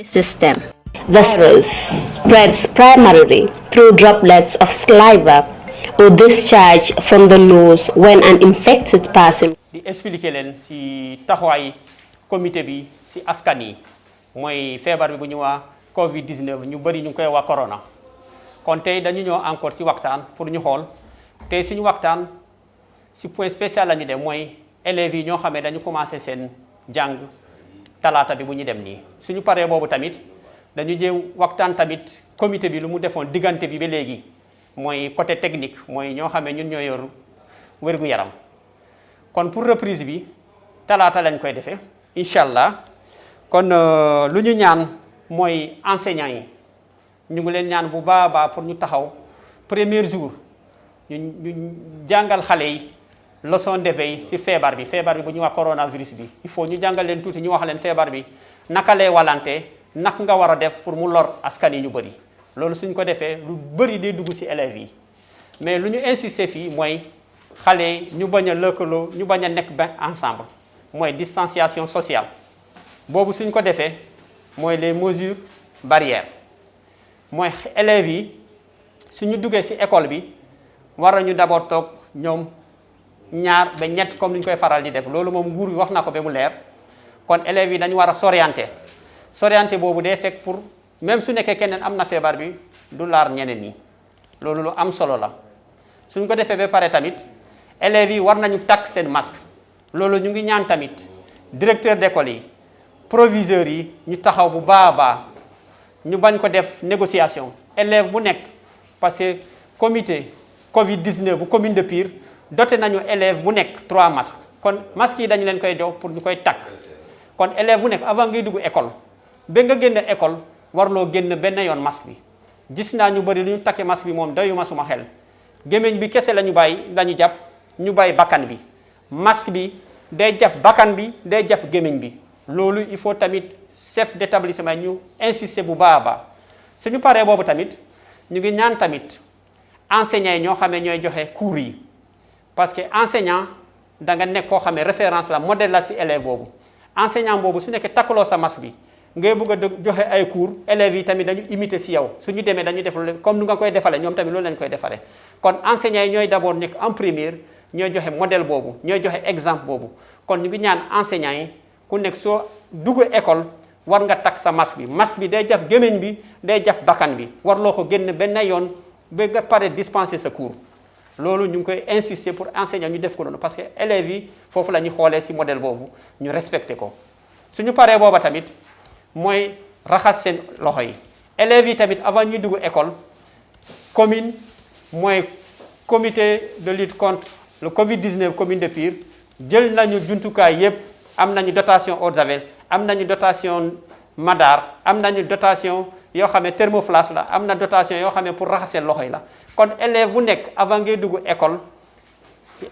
System. The virus spreads primarily through droplets of saliva or discharge from the nose when an infected person. di expliquer leen ci taxawaay comité bi ci askan yi mooy feebar bi bu ñu waa Covid 19 ñu bëri ñu ngi koy wax corona kon tey dañu ñëw encore ci waxtaan pour ñu xool tey suñu waxtaan ci point spécial la ñu dem mooy élèves yi ñoo xam ne dañu commencé seen jàng talaata bi bu ñu dem nii suñu paree boobu tamit dañu jéem waxtaan tamit comité bi lu mu defoon diggante bi ba léegi mooy côté technique mooy ñoo xam ne ñun ñoo yor wér-gu-yaram kon pour reprise bi talaata lañ koy defee incha allah kon lu ñu ñaan mooy enseignants yi ñu ngi leen ñaan bu baax a baax pour ñu taxaw premier jour ñu jàngal xale yi leçon de veille ci feebar bi bu ñu wax coronavirus bi il faut ñu jàngal leen tuuti ñu wax leen feebar bi naka lay walante naka nga war a def pour mu lor askan yi ñu bëri loolu suñ ko defee lu bëri day dugg ci élèves yi mais lu ñu insister fii mooy xale yi ñu bañ a lëkkaloo ñu bañ a nekk ba ensemble mooy distanciation sociale boobu suñ ko defee mooy les mesures barrières mooy élèves yi suñu duggee ci école bi war nañu d'abord toog ñoom ñaar ba ñett comme ni ñu koy faral di def loolu moom nguur bi wax na ko ba mu leer kon élèves yi dañu war a s'orienter boobu day fekk pour même su nekkee keneen am na feebar bi du laar ñeneen ñi loolu lu am solo la suñ ko defee ba pare tamit élèves yi war nañu takk seen masque loolu ñu ngi ñaan tamit directeur d'école yi proviseurs yi ñu taxaw bu baax a baax ñu bañ ko def négociation élève bu nekk parce que comité Covid 19 bu commune de Pire doté nañu élève bu nekk 3 masques kon masques yi dañu leen koy jox pour ñu koy takk kon élève bu nekk avant ngay dugg école ba nga génn école warloo génn benn yoon masque bi gis naa ñu bëri lu ñu takkee masque bi moom doyuma suma xel gémmiñ bi kese la ñu jàpp ñu bàyyi bakkan bi masque bi day jàpp bakkan bi day jàpp gémmiñ bi loolu il faut tamit chef d'établissement ñu insister bu baax a baax suñu paree boobu tamit ñu ngi ñaan tamit enseignants yi ñoo xam ne ñooy joxe cours yi parce que enseignant da nga nekk koo xam ne référence la modèle la ci élève boobu enseignant boobu su nekkee takkaloo sa masque bi ngay bëgg a joxe ay cours élèves yi tamit dañu imiter ci yow suñu demee dañu def comme nu nga koy defalee ñoom tamit loolu lañu koy defaree kon enseignants yi ñooy d'abord nekk en première ñooy joxe modèle boobu ñooy joxe exemple boobu kon ñu ngi ñaan enseignants yi ku nekk soo dugg école war nga takk sa masque bi day jàpp gémmiñ bi day jàpp bakkan bi warloo ko génn benn yoon ba nga pare dispenser sa cours loolu ñu ngi koy insister pour enseignants ñu def ko noonu parce que élèves yi foofu la ñu xoolee ci modèle boobu ñu respecté ko suñu paree booba tamit mooy raxas seen loxo yi élèves yi tamit avant ñuy dugg école commune mooy comité de lutte contre le Covid 19 commune de Pire jël nañu jumtukaay yépp am nañu dotation eau de javel am nañu dotation madar am nañu dotation yoo xam ne thermoflash la am na dotation yoo xam ne pour raxas seen loxo yi la kon élève bu nekk avant ngay dugg école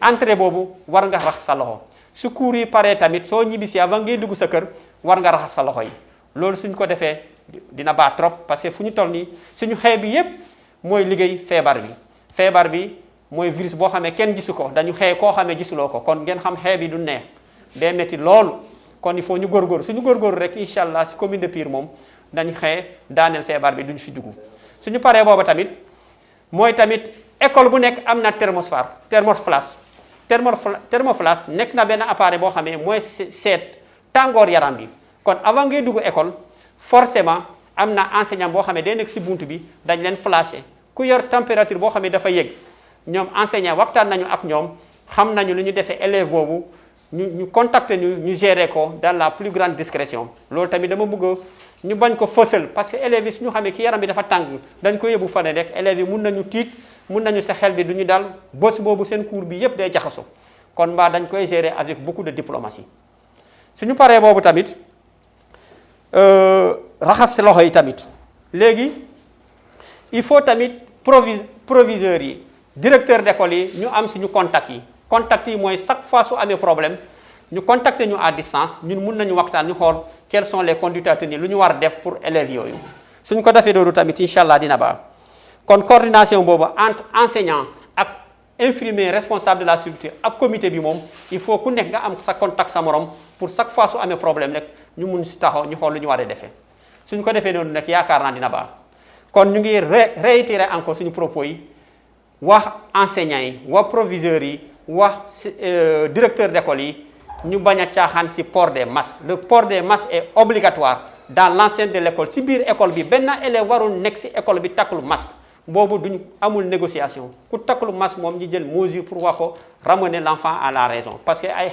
entrée boobu war nga raxas sa loxo su cours yi paree tamit soo ñibbisi avant ngay dugg sa kër war nga raxas sa loxo yi loolu suñ ko defee dina baax trop parce que fu ñu toll nii suñu xeex bi yépp mooy liggéey feebar bi mooy virus boo xamee kenn gisu ko dañu xeex koo xamee gisuloo ko kon ngeen xam xeex bi du neex day metti loolu kon il faut ñu góorgóorlu suñu góorgóorlu rek incha allah si commune de Pire moom dañu xeex daaneel feebar bi duñ fi dugg suñu paree booba tamit mooy tamit école bu nekk am na thermoflash nekk na benn appareil boo xamee mooy seet tàngoor yaram bi kon avant ngay dugg école forcément am na enseignant boo xam ne day nekk ci buntu bi dañ leen flasher ku yor température boo xam ne dafa yëg ñoom enseignant waxtaan nañu ak ñoom xam nañu lu ñu defee élève boobu ñu contacter ñu gérer ko dans la plus grande discrétion loolu tamit dama bëgg ñu bañ ko fësal parce que élèves yi suñu xamee ki yaram bi dafa tàng dañ ko yóbbu fane rek élèves yi mun nañu tiit mun nañu sa xel bi du ñu dal bés boobu seen cours bi yépp day jaxaso kon mbaa dañ koy gérer avec beaucoup de diplomatie suñu paree boobu tamit raxas loxo yi tamit léegi il faut tamit proviseurs yi directeur d'école yi ñu am suñu contact yi mooy chaque fois su amee problème ñu contacter ñu à distance ñun mun nañu waxtaan ñu xool quelles sont les conduites à tenir lu ñu war a def pour élèves yooyu suñ ko defee loolu tamit incha allah dina baax kon coordination boobu entre enseignant ak infirmier responsable de la structure ak comité bi moom il faut ku nekk nga am sa contact sa morom pour chaque fois su amee problème rek ñu mun si taxaw ñu xool lu ñu war a defee suñ ko defee noonu nag yaakaar naa dina baax kon ñu ngi réitérer encore suñu propos yi wax enseignants yi wax proviseurs yi wax directeur d'école yi ñu bañ a caaxaan ci port des masques. Le port des masques est obligatoire dans l'enceinte de l'école ci biir école bi benn élève warul nekk ci école bi takkul masque boobu duñ amul négociation ku takkul masque moom ñu jël mesure pour wax ko ramener l'enfant à la raison parce que ay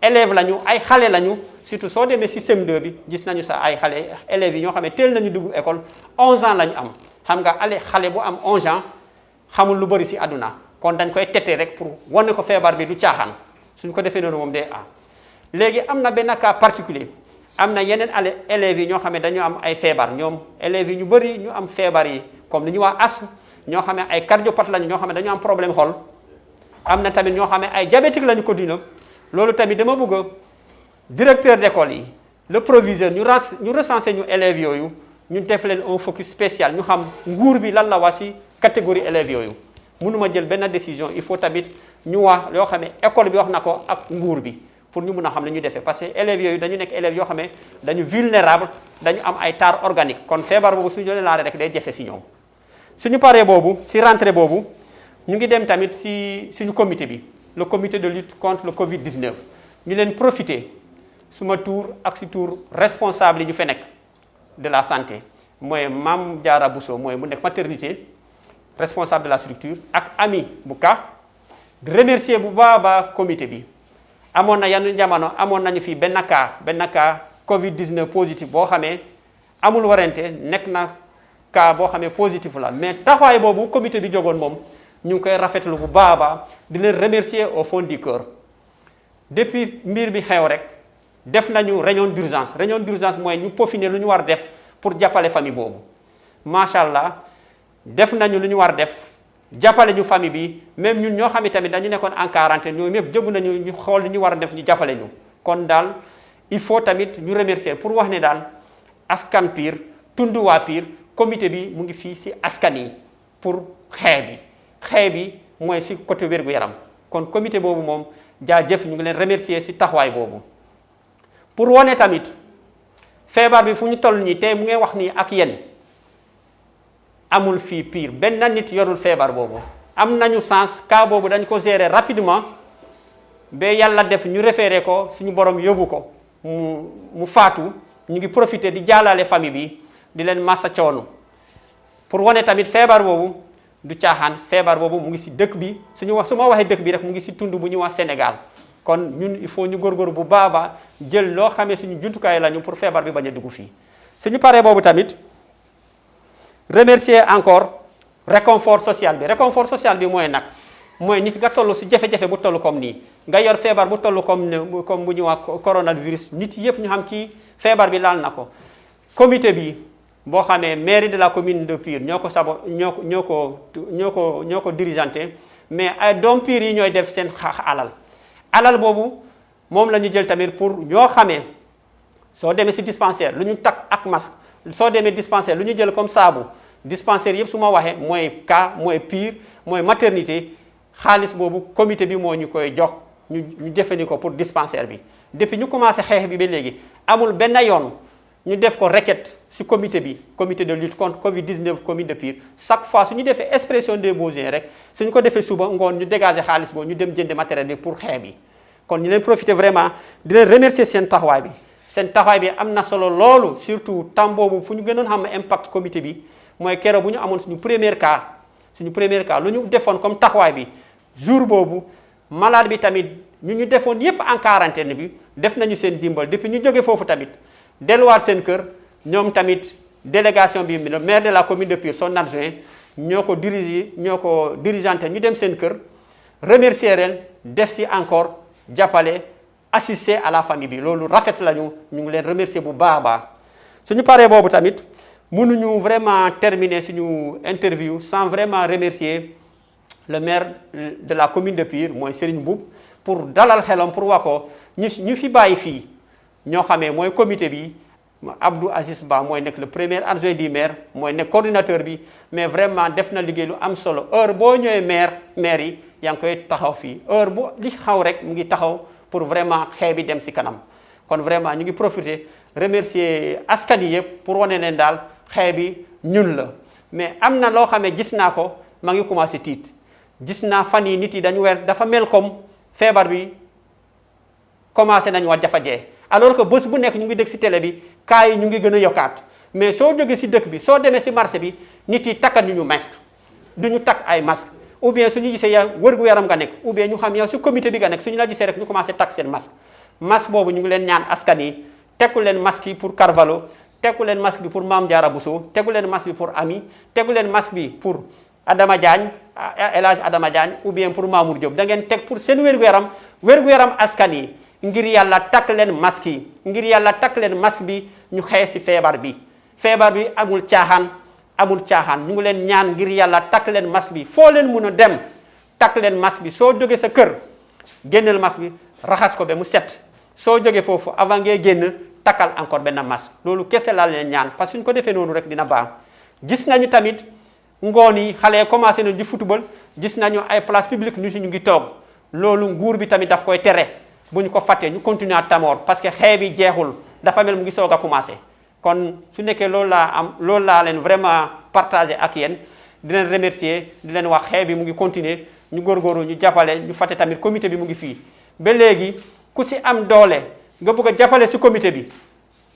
élèves lañu ay xale lañu surtout soo demee ci CM2 bi gis nañu sax ay xale élèves yi ñoo xam ne teel nañu dugg école 11 ans lañu am xam nga xale bu am 11 ans xamul lu bari ci àdduna kon dañ koy tete rek pour wane ko feebar bi du caaxaan suñ ko defee noonu moom day léegi am na benn cas particulier am na yeneen élèves yi ñoo xam ne dañoo am ay feebar ñoom élèves yi ñu bari ñu am feebar yi comme li ñuy wax asthme ñoo xam ne ay cardiopathe lañu ñoo xam ne dañoo am problème xol am na tamit ñoo xam ne ay diabétique lañu ko dina loolu tamit dama bëgg directeur d'école yi le proviseur ñu recenser ñu élèves yooyu ñu def leen un focus spécial ñu xam nguur bi lan la wax ci catégorie élèves yooyu mënuma jël benn décision il faut tamit ñu wax yoo xam ne école bi wax na ko ak nguur bi pour ñu mun a xam ne ñu defee parce que élèves yooyu dañu nekk élèves yoo xam ne dañu vulnérable dañu am ay tares organiques kon feebar boobu suñu leen laale rek day jafe ci ñoom suñu paree boobu ci rentrée boobu ñu ngi dem tamit ci suñu comité bi le comité de lutte contre le Covid-19 ñu leen profiter suma tour ak ci tour responsable yi ñu fe nekk de la santé mooy Mame Diarra Bousso mooy mu nekk maternité responsable de la structure ak Ami Bouka di remercier bu baax comité bi amoon na yenn jamono amoon nañu fi benn cas Covid-19 positif boo xamee amul warante nekk na cas boo xamee positif la mais taxawaay boobu comité bi jógoon moom ñu ngi koy rafetlu bu baax di leen remercier au fond du cœur depuis mbir bi xew rek def nañu réunion d'urgence mooy ñu peaufiner lu ñu war def pour jàppale famille boobu macha allah def nañu lu ñu war def jàppale ñu famille bi même ñun ñoo xam ne tamit dañu nekkoon en quarantaine ñoom ñëpp jóg nañu ñu xool lu ñu war a def ñu jàppale ñu kon daal il faut tamit ñu remercier pour wax ne daal askan Pire tund waa Pire comité bi mu ngi fii ci askan yi pour xeex bi mooy ci côté wér-gu-yaram kon comité boobu moom jaajëf ñu ngi leen remercier ci taxawaay boobu pour wane tamit feebar bi fu ñu toll nii tey mu ngi wax nii ak yéen amul fii Pire benn nit yorul feebar boobu am nañu sens cas boobu dañ ko gérer rapidement ba yàlla def ñu référé ko suñu borom yóbbu ko mu faatu ñu ngi profiter di jàllale famille bi di leen massa coono pour wane tamit feebar boobu du caaxaan feebar boobu mu ngi ci dëkk bi su ma waxee dëkk bi rek mu ngi ci tund bu ñu wax Sénégal kon ñun il faut ñu góorgóorlu bu baax jël loo xamee suñu jumtukaay lañu pour feebar bi bañ a dugg fii suñu paree boobu tamit remercier encore réconfort social bi mooy nag mooy nit nga toll ci jafe-jafe bu toll comme nii nga yor feebar bu toll comme bu ñu wax coronavirus nit yëpp ñu xam kii feebar bi laal na ko comité bi boo xamee mairie de la commune de Pire ñoo ko dirigeanté mais ay doom Pire yi ñooy def seen alal boobu moom la ñu jël tamit pour ñoo xamee soo demee ci dispensaire lu ñu takk ak masque soo demee dispensaire lu ñu jël comme saabu dispensaire yëpp su ma waxee mooy cas mooy Pire mooy maternité xaalis boobu comité bi moo ñu koy jox ñu jëfandikoo pour dispensaire bi depuis ñu commencé xeex bi ba léegi amul benn yoon ñu def ko requête ci comité de lutte contre Covid-19 commune de Pire chaque fois su ñu defee expression des besoins rek suñu ko defee suba ngoon ñu dégager xaalis boobu ñu dem jënd matériel bi pour xeex bi kon ñu leen profiter vraiment di leen remercier seen taxawaay bi am na solo loolu surtout temps boobu fu ñu gënoon xam impact comité bi mooy keroog bu ñu amoon suñu premier cas lu ñu defoon comme taxawaay bi jour boobu malade bi tamit ñu defoon yépp en quarantaine bi def nañu seen dimbal depuis ñu jóge foofu tamit delluwaat seen kër ñoom tamit délégation bi le maire de la commune de Pire son adjoint ñoo ko dirigeanté ñu dem seen kër remercier leen def ci encore jàppale assister à la famille bi loolu rafet lañu ñu ngi leen remercier bu baax suñu paree boobu tamit mënuñu vraiment terminer suñu interview sans vraiment remercier le maire de la commune de Pire mooy Serigne Mboup pour dalal xelam pour wax ko ñu fi bàyyi fii ñoo xamee mooy comité bi Abdou Aziz Ba mooy nekk le premier adjoint du maire mooy nekk coordinateur bi mais vraiment def na liggéey lu am solo heure boo ñëwee maire yi yaa ngi koy taxaw fii heure bu li xaw rek mu ngi taxaw pour vraiment xeex bi dem ci kanam kon vraiment ñu ngi profiter remercier askan yi yëpp pour wane leen daal xeex bi ñun la mais am na loo xam ne gis naa ko ma ngi commencé tiit gis naa fan yi nit yi dañu weer dafa mel comme feebar bi commencé nañu wax jafajee alors que bés bu nekk ñu ngi dégg si télé bi cas yi ñu ngi gën a yokkaat mais soo jógee si dëkk bi soo demee si marché bi nit yi takkat ñu masque duñu takk ay masque ou bien suñu gisee yow wërgu yaram nga nekk ou bien ñu xam yow si comité bi nga nekk suñu la gisee rek ñu commencé takk seen masque masque boobu ñu ngi leen ñaan askan yi tekku leen masque yi pour Carvalho tekku leen masque bi pour Mame Diarra Bousso tekku leen masque bi pour Ami tekku leen masque bi pour Adama Diagne El Hadj Adama Diagne ou bien pour Mamour Diop da ngeen teg pour seen wérgu yaram askan yi ngir yàlla takk leen masque yi ngir yàlla takk leen masque bi ñu xeex si feebar bi amul caaxaan ñu ngi leen ñaan ngir yàlla takk leen masque bi foo leen mun a dem takk leen masque bi soo jógee sa kër génneel masque bi raxas ko ba mu set soo jógee foofu avant ngay génn takkal encore benn masque loolu kese laa leen ñaan parce que suñ ko defee noonu rek dina baax gis nañu tamit ngoon yi xale yi commencé nañu di football gis nañu ay place publique nit ñu ngi toog loolu nguur bi tamit daf koy tere bu ñu ko fàttee ñu continuer à tamoor parce que xeex bi jeexul dafa mel mu ngi soog a commencé kon su nekkee loolu laa leen vraiment partagé ak yéen di leen remercier di leen wax xeex bi mu ngi continuer ñu góorgóorlu ñu jàppale ñu fàtte tamit comité bi mu ngi fii ba léegi ku si am doole nga bëgg a jàppale si comité bi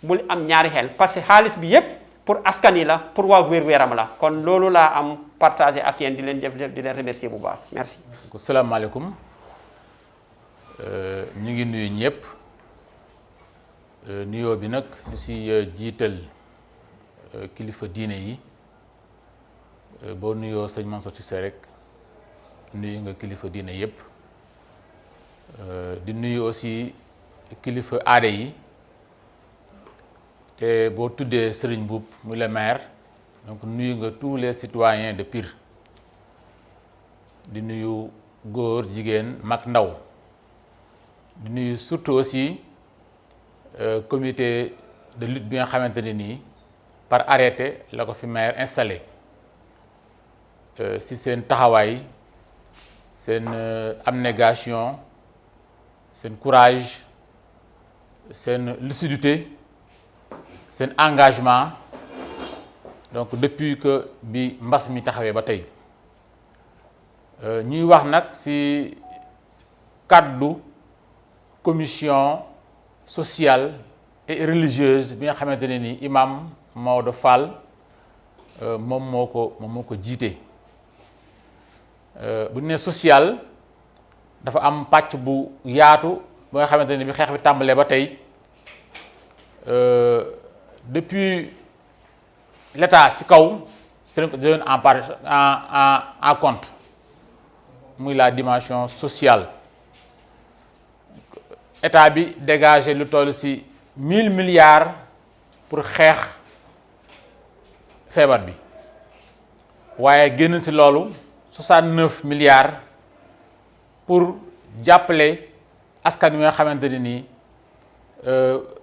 bul am ñaari xel parce que xaalis bi yépp pour askan yi la pour waa wér-gu-yaram la kon loolu laa am partagé ak yéen di leen remercier bu baax merci. salaamaaleykum ñu ngi nuyu ñëpp nuyoo bi nag ñu si jiital kilifa diine yi boo nuyoo sëñ Mansour Cissé rek nuyu nga kilifa diine yëpp di nuyu aussi kilifa aada yi te boo tuddee Serigne Mboup muy le maire donc nuyu nga tous les citoyens de Pire di nuyu góor jigéen mag ndaw di nuyu surtout aussi comité de lutte bi nga xamante ne nii par arrêté la ko fi maire installé si seen taxawaay seen abnégation seen courage seen lucidité seen engagement donc depuis que bi mbas mi taxawee ba tey ñuy wax nag ci kàddu commission sociale et religieuse bi nga xamante ne ni imam Maodo Fall moom moo ko jiite bu ñu nee social dafa am pàcc bu yaatu ba nga xamante ne bi xeex bi tàmbalee ba tey depuis l'état ci kaw c'est ko jëloon en compte muy la dimension sociale état bi dégagé lu toll ci 1000 milliards pour xeex feebar bi waaye génn ci loolu 69 milliards pour jàppale askan wi nga xamante ne nii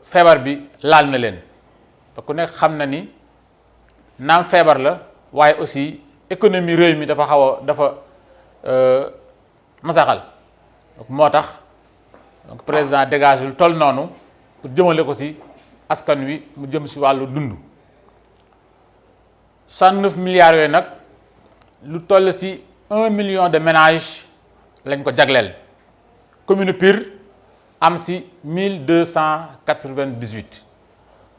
feebar bi laal na leen te ku nekk xam na ni naam feebar la waaye aussi économie réew mi dafa masaxal donc moo tax donc président dégage lu toll noonu pour jëmale ko ci askan wi mu jëm ci wàllu dund 69 milliards yooyu nag lu toll ci 1 million de ménages lañ ko jagleel commune Pire am ci 1298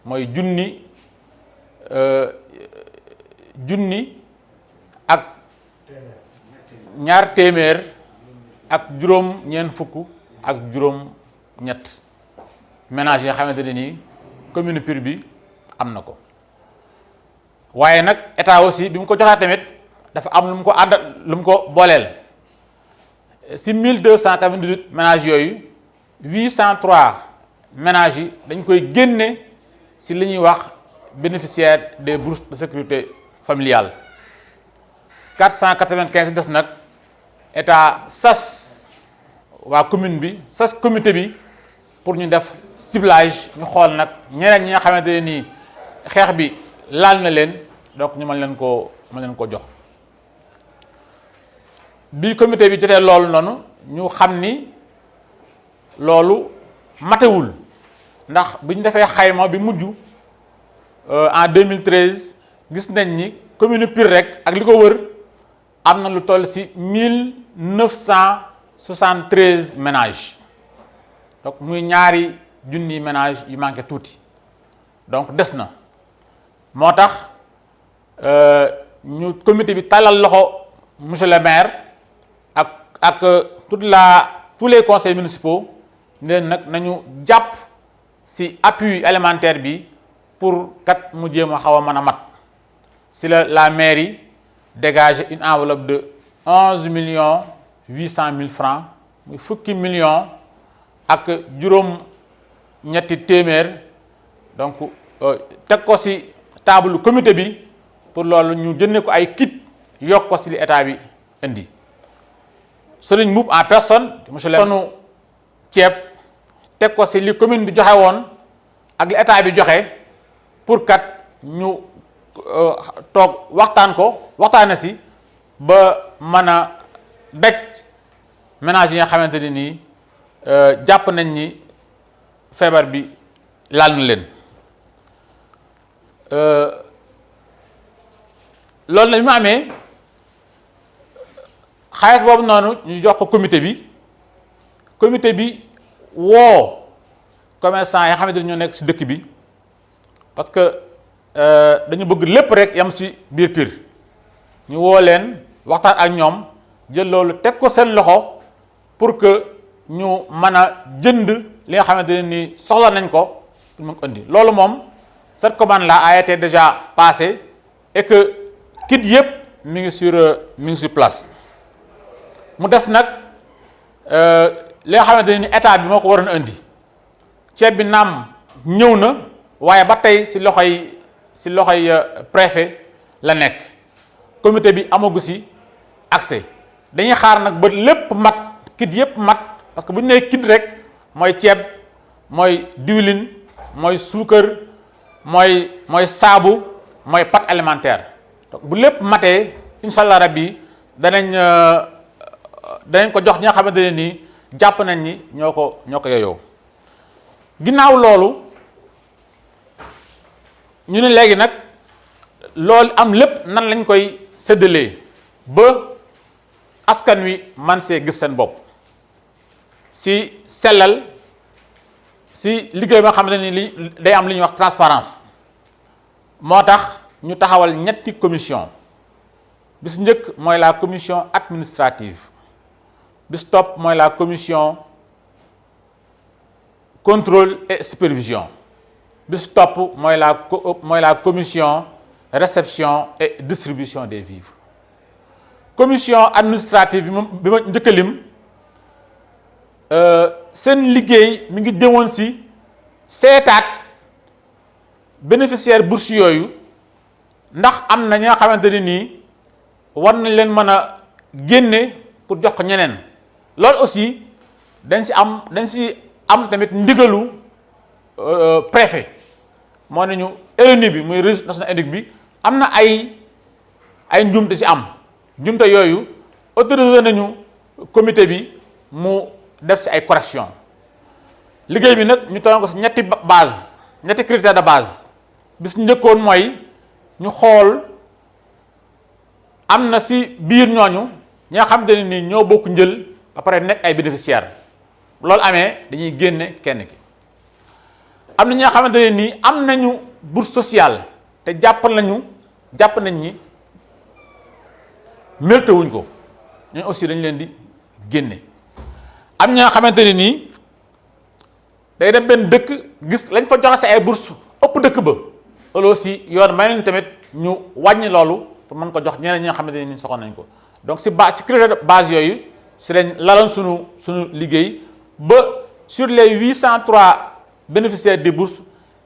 mooy junni ak ñaar téeméer ak juróom ñeent fukk ak juróom ñett ménages yi nga xamante ne nii commune Pire bi am na ko waaye nag état aussi bi mu ko joxee tamit dafa am lu mu ko àndal lu mu ko booleel si 1298 ménages yooyu 803 ménages yi dañ koy génne si li ñuy wax bénéficiaires des bourses de sécurité familiale 495 des nag état sas waa commune bi sas comité bi pour ñu def ciblage ñu xool nag ñeneen ñi nga xamante ne nii xeex bi laal na leen donc ñu mën leen ko jox bi comité bi jotee loolu noonu ñu xam ni loolu matewul ndax bi ñu defee xayma bi mujj en 2013 gis nañ ni commune Pire rek ak li ko wër am na lu toll ci 1973 ménages donc muy ñaari junni ménages yu manqué tuuti donc des na moo tax ñu comité bi talal loxo monsieur le maire ak tous les conseils municipaux ne nag nañu jàpp ci appui élémentaire bi pour kat mu jéem a xaw a mën a mat si la mairie dégage une enveloppe de 11,8 francs muy fukki millions ak juróom ñetti téeméer donc teg ko ci table comité bi pour loolu ñu jëndee ko ay kit yokk ko ci li état bi indi Serigne Mboup en personne monsieur le maire ceeb teg ko ci li commune bi joxe woon ak li état bi joxe pour kat ñu toog waxtaane ci ba mën a daj ménage yi nga xamante ne nii jàpp nañ ni feebar bi laal na leen loolu la bi mu amee xaalis boobu noonu ñu jox ko comité bi woo commerçant yi nga xamante ne ñoo nekk ci dëkk bi parce que dañu bëgg lépp rek yam ci biir Pire ñu woo leen waxtaan ak ñoom jël loolu teg ko seen loxo pour que ñu mën a jënd li nga xamante ne ni soxla nañ ko pour mu indi loolu moom cette commande là a été déjà passée et que kit yëpp mi ngi sur place mu des nag li nga xamante ne ni état bi moo ko waroon indi ceeb bi naam ñëw na waaye ba tey ci loxoy préfet la nekk comité bi amagu ci accès dañuy xaar nag ba lépp mat kit yëpp mat parce que bu ñu nee kit rek mooy ceeb mooy diwlin mooy suukar mooy saabu mooy pâte alimentaire donc bu lépp matee incha allah rabbi danañ ko jox ñi nga xamante ne nii jàpp nañ ni ñoo ko yeyoo ginnaaw loolu ñu ne léegi nag loolu am lépp nan lañ koy séddalee ba askan wi man see gis seen bopp si sellal si liggéey ba nga xamante ni li day am li ñuy wax transparence moo tax ñu taxawal ñetti commission bis njëkk mooy la commission administrative bis topp mooy la commission contrôle et supervision bis topp mooy la commission réception et distribution des vivres commission administrative bi ma njëkk a lim seen liggéey mi ngi jëmoon ci seetaat bénéficiaire bourse yooyu ndax am na ñi nga xamante ne nii war nañ leen mën a génne pour jox ko ñeneen loolu aussi dañ ci am tamit ndigalu préfet moo ne ñu RNU bi muy registre national unique bi am na ay njuumte ci am njuumte yooyu autorisé nañu comité bi mu def ci ay correction liggéey bi nag ñu toog ko ci ñetti critères de base bis njëkkoon mooy ñu xool am na ci biir ñooñu ñi nga xamante ne nii ñoo bokk njël ba pare nekk ay bénéficiaires loolu amee dañuy génne kenn ki am na ñi nga xamante ne nii am nañu bourse sociale te jàpp nañ ni mérité wuñ ko ñooñu aussi dañ leen di génne am ñi nga xamante ne nii day dem benn dëkk gis lañ fa joxe ay bourse ëpp dëkk ba loolu aussi yoon may nañ tamit ñu wàññi loolu pour mën ko jox ñeneen ñi nga xamante ne nii soxla nañ ko donc ci critère de base yooyu ci lañ laloon sunu liggéey ba sur les 803 bénéficiaires des bourses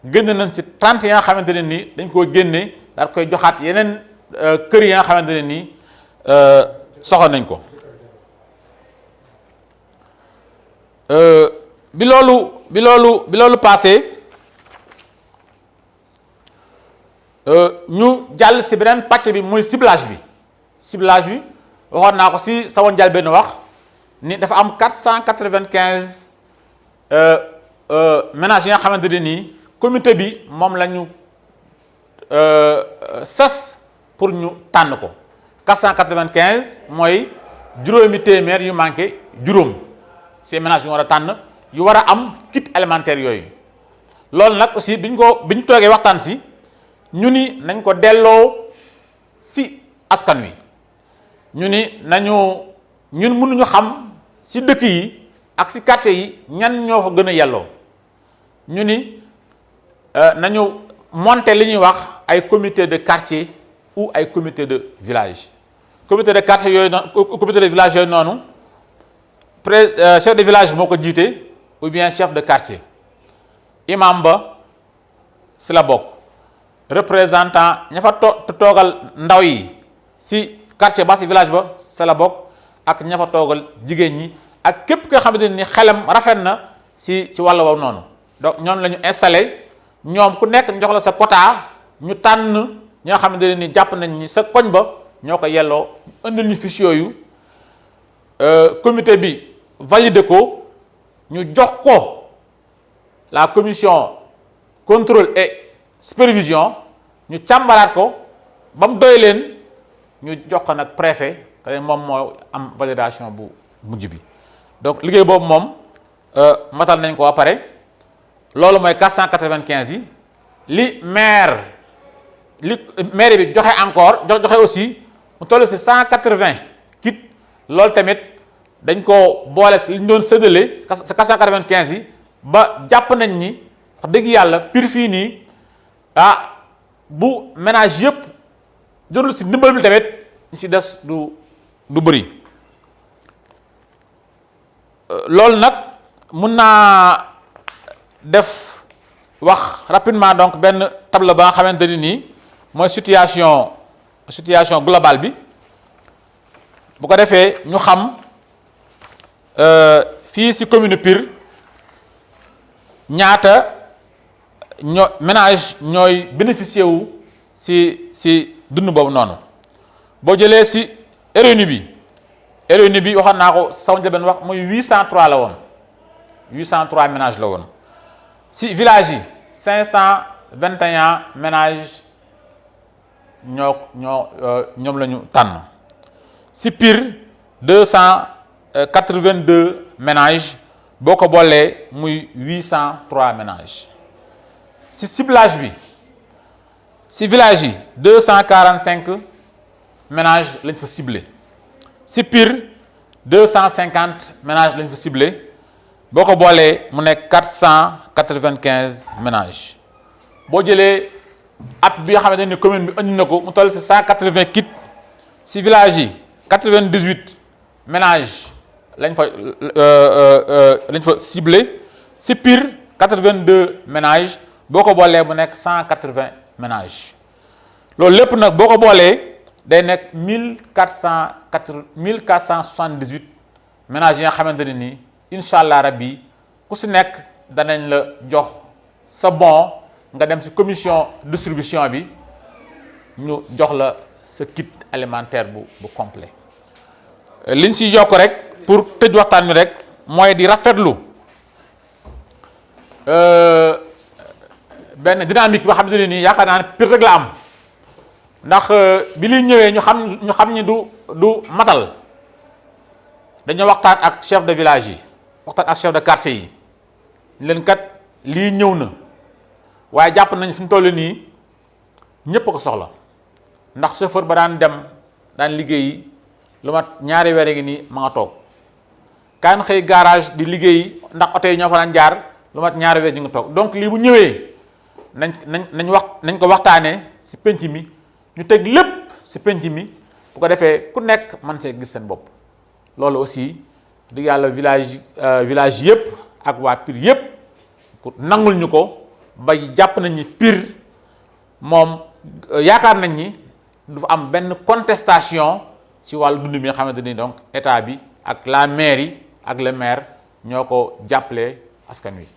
génn nañ ci 30 yi nga xamante ne nii dañ koo génne daal koy joxaat yeneen kër yi nga xamante ne nii soxla nañ ko bi loolu passé ñu jàll ci beneen pàcc bi muy ciblage bi waxoon naa ko ci sama njëlbéen wax ni dafa am 495 ménages yi nga xamante ne nii comité bi moom la ñu sas pour ñu tànn ko 495 mooy juróomi téeméer yu manqué juróom ces ménages yu war a tànn yu war a am kit alimentaire yooyu loolu nag aussi biñ toogee waxtaan si ñu ni nañ ko delloo si askan wi ñu ni ñun mënuñu xam si dëkk yi ak si quartier yi ñan ñoo ko gën a yelloo ñu ni nañu monter li ñuy wax ay comité de quartier ou ay comité de village comité de quartier yooyu noonu comité de village yooyu noonu chef de village moo ko jiite ou bien chef de quartier imam ba si la bokk représentant ña fa toogal ndaw yi si quartier ba si village ba si la bokk ak ña fa toogal jigéen ñi ak képp nga xamante ni xelam rafet na si wàll woowu noonu donc ñoom la ñu installé ñoom ku nekk ñu jox la sa quota ñu tànn ñi nga xamante ne ni jàpp nañ ni sa koñ ba ñoo ko yelloo indil ñu fiche yooyu comité bi validé ko ñu jox ko la commission contrôle et supervision ñu càmbaraat ko ba mu doy leen ñu jox ko nag préfet te moom moo am validation bu mujj bi donc liggéey boobu moom matal nañ ko ba pare loolu mooy 495 yi li maire bi joxe encore joxe aussi mu toll si 180 kit loolu tamit dañ ko boole si li ñu doon séddale si 495 yi ba jàpp nañ ni wax dëgg yàlla pire fii nii bu ménage yëpp jotul si ndimbal bi tamit si des du bëri loolu nag mun naa def wax rapidement donc benn table ba nga xamante ni nii mooy situation globale bi bu ko defee ñu xam fii ci commune Pire ñaata ménage ñooy bénéficier wu ci dund boobu noonu boo jëlee ci RNU bi waxoon naa ko saw njëlbeen wax muy 803 la woon 803 ménages la woon ci village yi 521 ménages ñoom la ñu tànn ci Pire 282 ménages boo ko boolee muy 803 ménages ci ciblage bi ci village yi 245 ménages lañ fa ciblé ci Pire 250 ménages lañ fa ciblé boo ko boolee mu nekk 495 ménages boo jëlee at bi nga xamante ni commune bi andi na ko mu toll ci 180 kits ci village yi 98 ménages lañ fa ciblé ci Pire 82 ménages boo ko boolee mu nekk 180 ménages loolu lépp nag boo ko boolee day nekk 1478 ménages yi nga xamante ne nii incha allah rabbi ku si nekk danañ la jox sa bon nga dem ci commission distribution bi ñu jox la sa kit alimentaire bu complet liñ si yokk rek pour tëj waxtaan bi rek mooy di rafetlu benn dynamique boo xamante ne nii yaakaar naa ne Pire rek la am ndax bi liy ñëwee ñu xam ni du matal dañoo waxtaan ak chef de village yi waxtaan ak chef de quartier yi ñu leen kat lii ñëw na waaye jàpp nañ fi mu toll nii ñëpp ko soxla ndax chauffeur ba daan liggéeyi lu mat ñaari weer ngi nii ma nga toog kaan xëy garage di liggéey ndax oto yi ñoo fa daan jaar lu mat ñaari weer ñu ngi toog donc lii bu ñëwee nañ ko waxtaanee ci penc mi ñu teg lépp ci penc mi bu ko defee ku nekk man see gis seen bopp loolu aussi di yàlla village yëpp ak waa Pire yëpp pour nangul ñu ko ba jàpp nañ ni Pire moom yaakaar nañ ni du fa am benn contestation ci wàllu dund bi nga xamante ni donc état bi ak la mairie ak le maire ñoo ko jàppale askan wi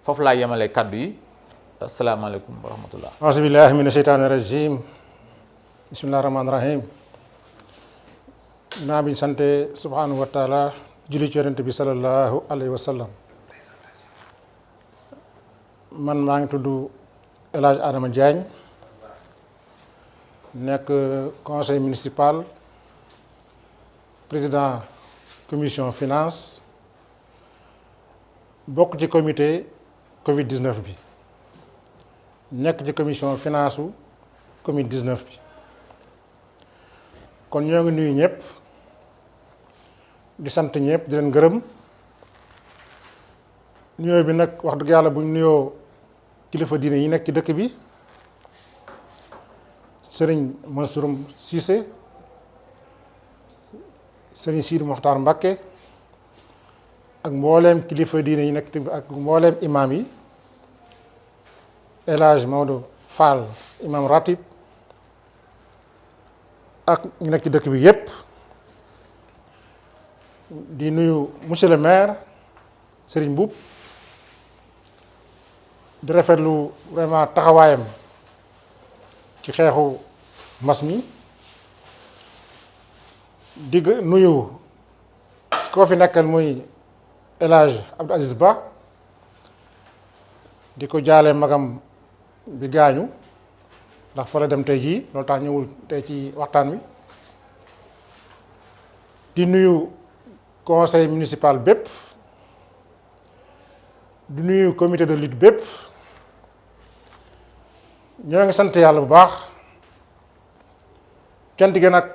foofu laa yemale kàddu yi asalaamaaleykum wa rahmatullah auzu billahi mina sheytaani rajim bismillahi rahmaani rahim naa biñ sante subhanahu wa taala julli ci yonent bi sallallahu alayhi wa sallam man maa ngi tudd El Hadj Adama Diagne nekk conseil municipal président commission finance bokk ci comité Covid 19 bi nekk ci commission finance u Covid 19 bi kon ñoo ngi nuyu ñëpp di sant ñëpp di leen gërëm nuyoo bi nag wax dëgg yàlla bu ñu nuyoo kilifa diine yi nekk ci dëkk bi sëriñ Mansour Cissé sëriñ Sidi Mokhtar Mbacké ak mbooleem kilifa diine yi nekk ak mbooleem imam yi El Hadj Maodo Fall imam ratib ak ñu nekk ci dëkk bi yépp di nuyu monsieur le maire Serigne Mboup di rafetlu vraiment taxawaayam ci xeexu mbas mi di nuyu koo fi nekkal muy El Hadj Abdou Aziz Ba di ko jaale magam bi gaañu ndax fa la dem tey jii loolu tax ñëwul tey ci waxtaan wi di nuyu conseil municipal bépp di nuyu comité de lutte bépp ñoo ngi sant yàlla bu baax cant gi nag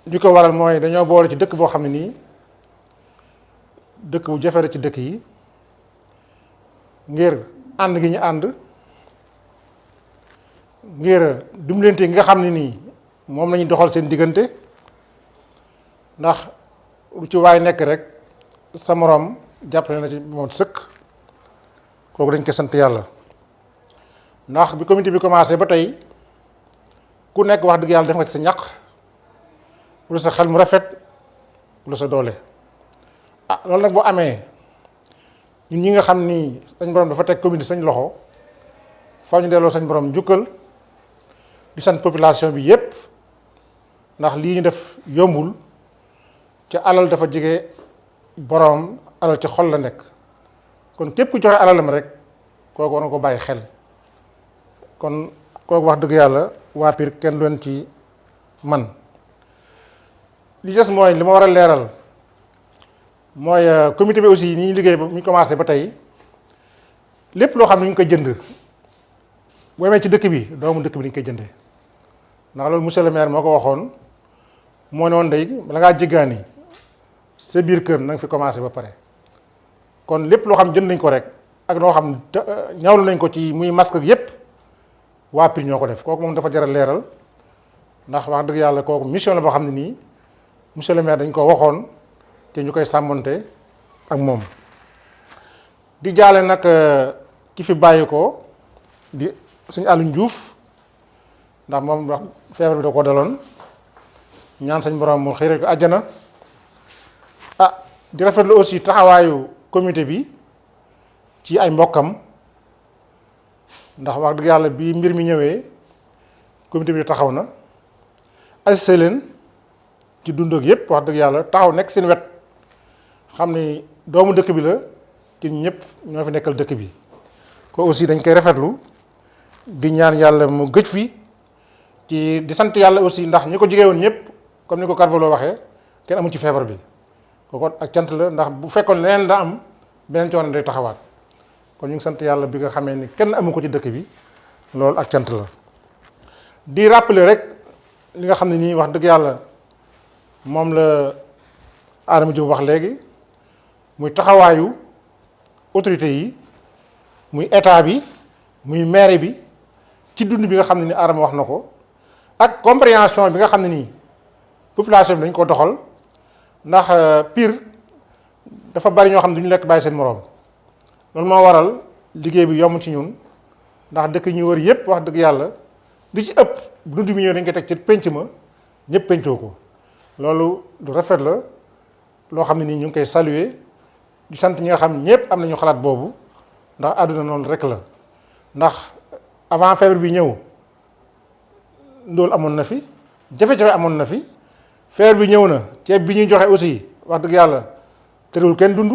li ko waral mooy dañoo boole ci dëkk boo xam ne nii dëkk bu jafe la ci dëkk yi ngir ànd gi ñu ànd ngir dimbalante gi nga xam ne nii moom la ñuy doxal seen diggante ndax lu ci waay nekk rek sa moroom jàppale na ci moom sëkk kooku dañ ko sant yàlla ndax bi comité bi commencé ba tey ku nekk wax dëgg yàlla def nga ci sa ñaq wala sa xel mu rafet wala sa doole loolu nag boo amee ñun ñi nga xam ni sañ borom dafa teg comité sañ loxo faaw ñu delloo sañ borom njukkal di sant population bi yépp ndax lii ñu def yombul ca alal dafa jege borom alal ci xol la nekk kon képp ku joxe alalam rek kooku war na ko bàyyi xel kon kooku wax dëgg yàlla waa Pire kenn doon ci man li des mooy li ma war a leeral mooy comité bi aussi ni ñu liggéey ba ñu commencé ba tey lépp loo xam ne ñu ngi koy jënd boo amee ci dëkk bi doomu dëkk bi ni ñu koy jëndee ndax loolu monsieur le maire moo ko waxoon moo ne woon day bala ngaa jéggaani sa biir kër na nga fi commencé ba pare kon lépp loo xam jënd nañ ko rek ak loo xam ñawlu nañ ko ci muy masque yépp waa Pire ñoo ko def kooku moom dafa jaral leeral ndax wax dëgg yàlla kooku mission la boo xam ne nii monsieur le maire dañ ko waxoon te ñu koy sàmmonte ak moom di jaale nag ki fi bàyyi ko di suñu Alioune Diouf ndax moom wax feebar bi da ko daloon ñaan sañ borom mu xëy ko àjjana di rafetlu aussi taxawaayu comité bi ci ay mbokkam ndax wax dëgg yàlla bi mbir mi ñëwee comité bi taxaw na assisté leen ci dund ak yépp wax dëgg yàlla taxaw nekk seen wet xam ni doomu dëkk bi la ci ñëpp ñoo fi nekkal dëkk bi ko aussi dañ koy rafetlu di ñaan yàlla mu gëj fi ci di sant yàlla aussi ndax ñi ko jigee woon ñëpp comme ni ko Carvalho waxee kenn amu ci feebar bi kooku ak cant la ndax bu fekkoon leneen la am beneen coono day taxawaat kon ñu ngi sant yàlla bi nga xamee ni kenn amu ko ci dëkk bi loolu ak cant la di rappeler rek li nga xam ne nii wax dëgg yàlla moom la Adama Diop wax léegi muy taxawaayu autorité yi muy état bi muy maire bi ci dund bi nga xam ne ni Adama wax na ko ak compréhension bi nga xam ne nii population bi dañ ko doxal ndax Pire dafa bari ñoo xam ne duñu lekk bàyyi seen moroom loolu moo waral liggéey bi yomb ci ñun ndax dëkk ñu wër yépp wax dëgg yàlla li ci ëpp dund mi ñëw dañ koy teg ci pénc ma ñëpp péncoo ko loolu lu rafet la loo xam ne nii ñu ngi koy saluer di sant ñi nga xam ñëpp am nañu xalaat boobu ndax àdduna noonu rek la ndax avant feebar bi ñëw ndóol amoon na fi jafe-jafe amoon na fi feebar bi ñëw na ceeb bi ñuy joxe aussi wax dëgg yàlla terewul kenn dund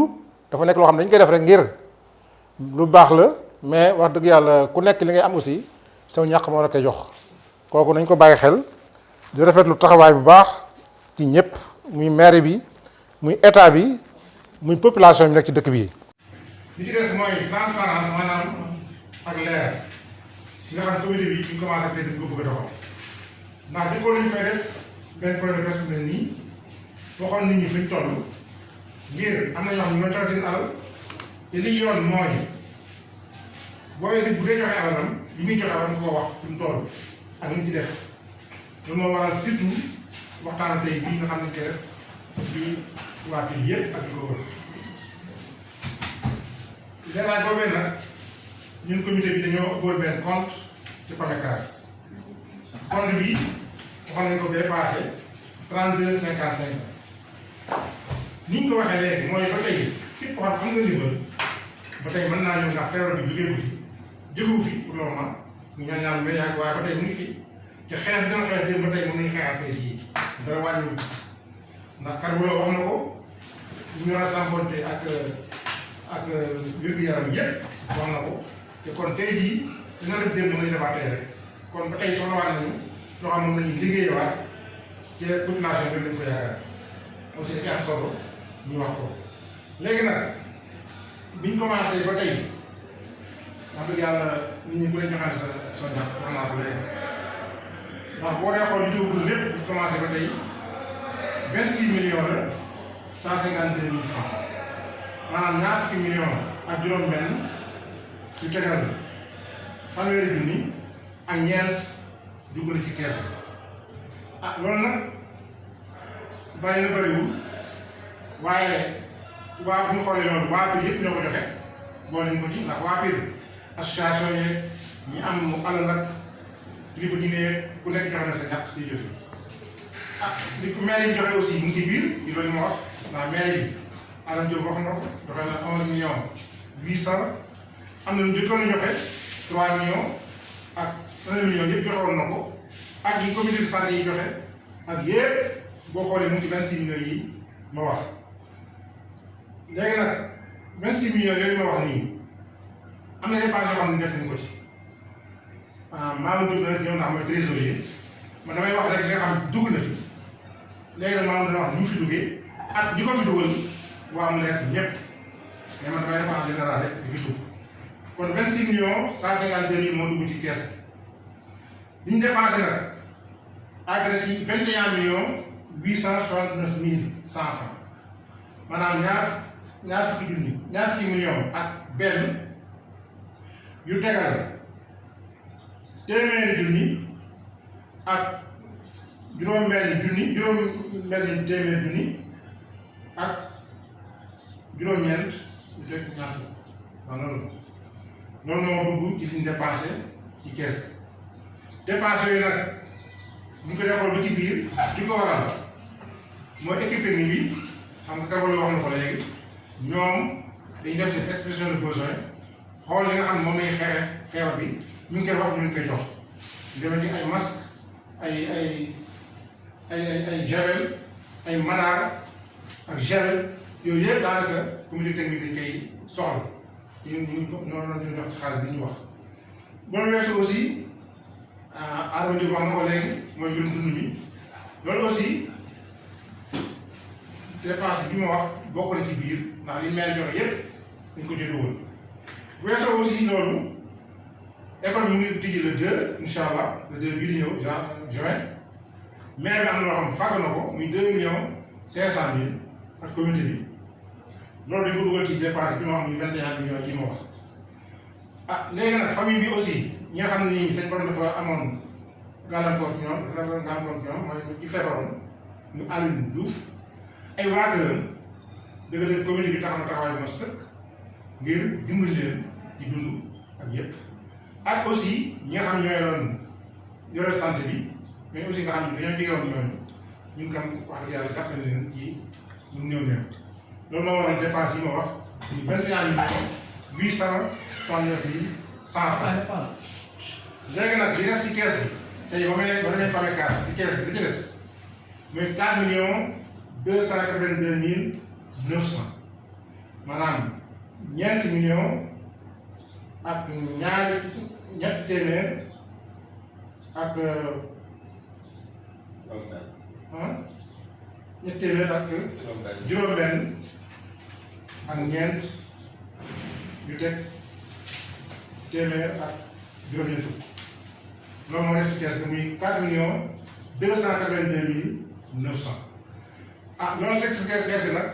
dafa nekk loo xam ne dañ koy def rek ngir lu baax la mais wax dëgg yàlla ku nekk li ngay am aussi saw ñàq moo la koy jox kooku nañ ko bàyyi xel di rafetlu taxawaay bu baax ci ñëpp muy maire bi muy état bi muy population bi nekk ci dëkk bi. li ci des mooy transparence maanaam ak leer si nga xam ne comité bi ñu commencé peut être ñu ko bëgg a doxal ndax di ko lañu fay def benn point de presse mel nii waxoon nit ñi fi ñu toll ngir am na ñoo xam ne ñoo toll seen alal te li yoon mooy booy bu dee joxe alalam li muy joxe war nga koo wax fi mu toll ak li mu ci def loolu moo waral surtout waxtaan tey bii nga xam ne koy def ci waa kii yëpp ak di ko wër leeraay boobee nag ñun comité bi dañoo ubboon benn compte ci PAMECAS compte bi waxoon nañ ko bee passé 32,55 ni ñu ko waxee léegi mooy ba tey képp koo xam nga ndimbal ba tey mën naa ñëw ndax feebar bi jógewu fi pour le moment ñu ñaan ñaan mais yàgg waaye ba tey mu ngi fi te xeex bi dana xeex démb ba tey moom la ñu xeexaat tey jii dara wàññiwul ndax Carvalho wax na ko ñu war a sàmmonte ak wér-gu-yaram yëpp wax na ko te kon tey jii dina def démb mën nañu defaat tey rek kon ba tey soxlawaat nañu loo xam moom la ñuy liggéeyewaat te population bi lañ ko yaakaar aussi dafa am solo ñu wax ko léegi nag biñ commencé ba tey wax dëgg yàlla nit ñi ku leen joxaan sa ñax wax naa ko léegi ndax boo dee xool li jógul lépp biñ commencé ba tey 26 millions la 152 000 francs maanaam ñaar fukki millions ak juróom-benn yu tegal fanweeri junni ak ñeent dugg na ci kees ah loolu nag bari na bariwul waaye waa bu ñu xoolee loolu waa Pire yëpp ñoo ko joxe boole nañu ko ci ndax waa Pire association yeeg ñi am alal ak kilifa diine yeeg ku nekk joxe na sa ñàkk ci jëf ah di ko maire yi joxe aussi mu ngi ci biir di loolu ma wax ndax maire yi Alam Diop wax na ko joxe na 11 millions 800 am na lu njëkkoon a joxe 3 millions ak 1 million yëpp joxe woon na ko ak yi comité de santé yi joxe ak yëpp boo xoolee mu ngi ci 26 millions yi ma wax léegi nag 26 millions yooyu ma wax nii am na dépense yoo xam ne def nañu ko ci Mamadou Diop dana ñëw ndax mooy trésorier man damay wax rek li nga xam dugg na fi léegi nag Mamadou dana wax ni mu fi duggee ak di ko fi dugal waa mu leer ñëpp mais man damay dépense général rek di fi dugg kon 26 millions 152 000 moo dugg ci kees bi ñu dépensé nag àgg na ci 21 millions 869 100 francs maanaam ñaar fukki millions ak benn yu tegal téeméeri junni ak juróom-benni téeméeri junni ak juróom-ñeent yu teg ñaar fukk waaw loolu moo dugg ci liñ dépensé ci kees dépensé yooyu nag bu ñu ko dee xool ba ci biir li ko waral mooy équipe technique bi xam nga Carvalho wax na ko léegi ñoom dañuy def seen expression de besoin xool li nga xam ne moom lañuy xeexe feebar bi ñu ngi koy wax ñu ngi koy jox ñu demee ni ay masque ay javel ay madaar ak gel yooyu yëpp daanaka communauté technique dañ koy soxla ñoo la ñu jox ci xaalis bi ñu wax loolu weesu aussi Adama Diop wax na ko léegi mooy mbirum dund mi loolu aussi dépense bi ma wax bokk na ci biir ndax li maire joxe yëpp dañ ko jëlee woon weesoo aussi loolu école bi mu ngi tijji le 2 incha allah le 2 bii di ñëw juin maire bi am na loo xam fàgg na ko muy 2 millions 500 000 ak comité bi loolu dañ ko dugal ci dépense bi ma wax muy 21 millions yi ma wax ah léegi nag famille bi aussi ñi nga xam ne nii seen borom dafa amoon gàllankoor ci ñoom mooy ci feebaroon ñu Alioune Diouf ay waa këram dëgg-dëgg comité bi taxaw na taxawaay bu ma sëkk ngir dimbali leen di dund ak yépp ak aussi ñi nga xam ñooy doon yore santé bi mais aussi nga xam ne dañoo jóge woon ñooñu ñun kam wax dëgg yàlla jàppale leen ci ñu néew néew loolu moo waral dépense yi ma wax ñu 21 millions 839 000 100 francs léegi nag li des ci kees bi tey ba demee PAMECAS ci kees bi da ci des mooy 4 millions 282 900 maanaam ñeenti millions ak ñetti téeméer ak ñetti téeméer ak juróom-benn ak ñeent yu teg téeméer ak juróom-ñeent fukk loolu moo des ci kees gi muy 4.282.900 loolu teg ci kees gi nag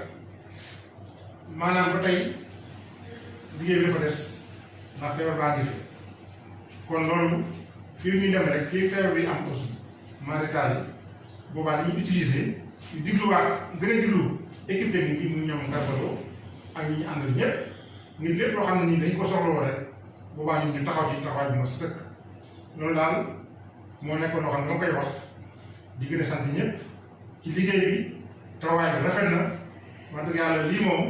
maanaam ba tey liggéey bi dafa des ndax feebar baa ngi fi kon loolu fii ñu dem rek fii feebar bi am aussi maaritaal yi boobaa dañuy utiliser ñu digluwaat gën a diglu équipe technique bi mu ñoom Karballo ak ñi ñu àndal ñëpp ngir lépp loo xam ne nii dañ ko soxlawoo rek boobaa ñun ñu taxaw ci taxawaay bi ma sëkk loolu daal moo nekkoon loo xam ne dama koy wax di gën a sant ñëpp ci liggéey bi taxawaay bi rafet na wax dëgg yàlla lii moom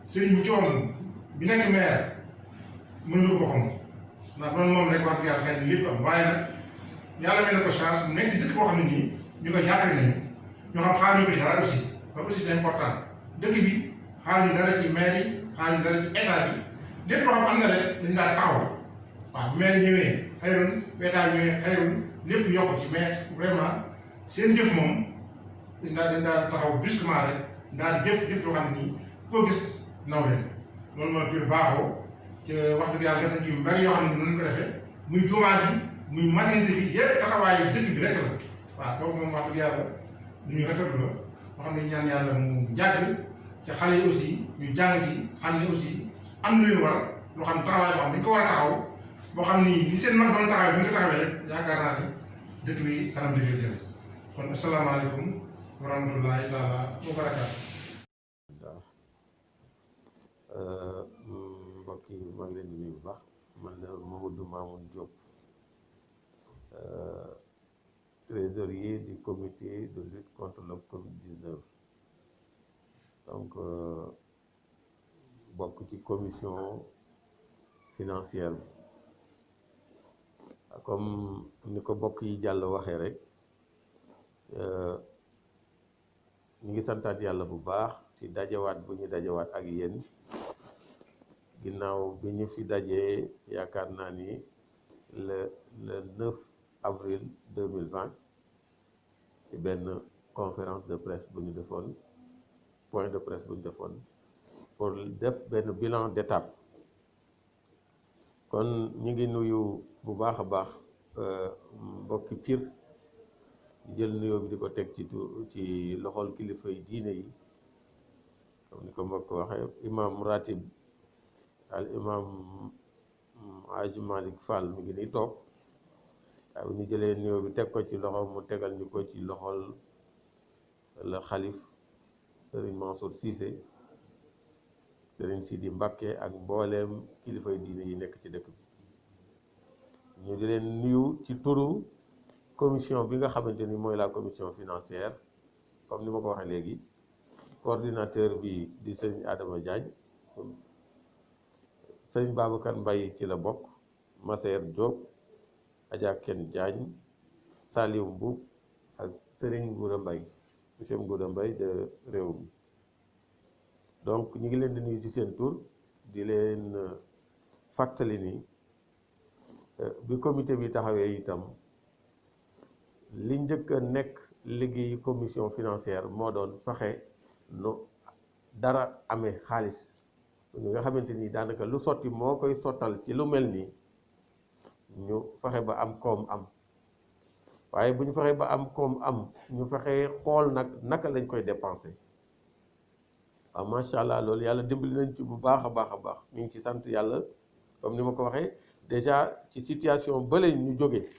sëriñ bu coom bi nekk maire mënulu ko xam ndax loolu moom rek wax dëgg yàlla xëy na lépp am waaye nag yàlla mel na ko chance mu nekk ci dëkk boo xam ne nii ñu ko jàppale nañu ñoo xam xaaruñu ko ci dara aussi loolu aussi c'est important dëkk bi xaaruñu dara ci maire yi xaaruñu dara ci état bi lépp loo xam am na rek dañu daal taxaw waaw bu maire ñëwee xëyrun bu état ñëwee xëyrun lépp yokk ci mais vraiment seen jëf moom dañ daal taxaw brusquement rek daal di jëf loo xam ne nii koo gis naw leen loolu mooy Pire baaxoo te wax dëgg yàlla def nañ ci yu bari yoo xam ne noonu ko defee muy jumaa ji muy maternité bi yëpp taxawaayu dëkk bi rek la waaw kooku moom wax dëgg yàlla lu ñuy rafetlu la moo xam ne ñaan yàlla mu jàgg ci xale yi aussi ñu jàng ci xam ne aussi am na leen war loo xam ne taxawaay boo xam ne dañ ko war a taxaw boo xam ni li seen mag doon taxawee bu ñu ko taxawee rek yaakaar naa ne dëkk bi kanam di jël kon asalaamaaleykum wa rahmatullahi taala wa barakaatu. mbokk yi maa ngi leen di nuyu bu baax man la Mamadou Mamoun Diop trésorier du comité de lutte contre le Covid-19 donc bokk ci commission financière bi comme ni ko bokk yi jàll waxee rek ñu ngi santaat yàlla bu baax ci dajawaat bu ñu dajawaat ak yéen ginnaaw bi ñu fi dajee yaakaar naa ni le 9 avril 2020 ci benn conférence de presse bu ñu defoon point de presse bu ñu defoon pour def benn bilan d'étape kon ñu ngi nuyu bu baax a baax mbokki Pire jël nuyoo bi di ko teg ci loxol kilifa yi diine yi comme ni ko mbokk waxee imam ratib al imam Hadj Malick Fall mi ngi nii toog waaye bu ñu jëlee nuyoo bi teg ko ci loxo mu tegal ñu ko ci loxol la xalif Serigne Mansour Cissé Serigne Sidi Mbacké ak mbooleem kilifay diine yi nekk ci dëkk bi ñu di leen nuyu ci turu commission bi nga xamante ni mooy la commission financière comme ni ma ko waxee léegi coordinateur bi di Serigne Adama Diagne Serigne Babacar Mbaye ci la bokk Massaer Diop Adja Ken Diagne Saliou Mboub ak Serigne Ngouda Mbaye monsieur Ngouda Mbaye de réew mi donc ñu ngi leen di nuyu ci seen tur di leen fàttali ni bi comité bi taxawee itam li njëkk a nekk liggéeyu commission financière moo doon fexe no dara amee xaalis ñi nga xamante ni daanaka lu sotti moo koy sottal ci lu mel nii ñu fexe ba am koom am waaye bu ñu fexe ba am koom am ñu fexe xool nag naka lañ koy dépenser waaw macha allah loolu yàlla dimbali nañ ci bu baax a baax a baax ñu ngi ci sant yàlla comme ni ma ko waxee déjà ci situation bële ñu jóge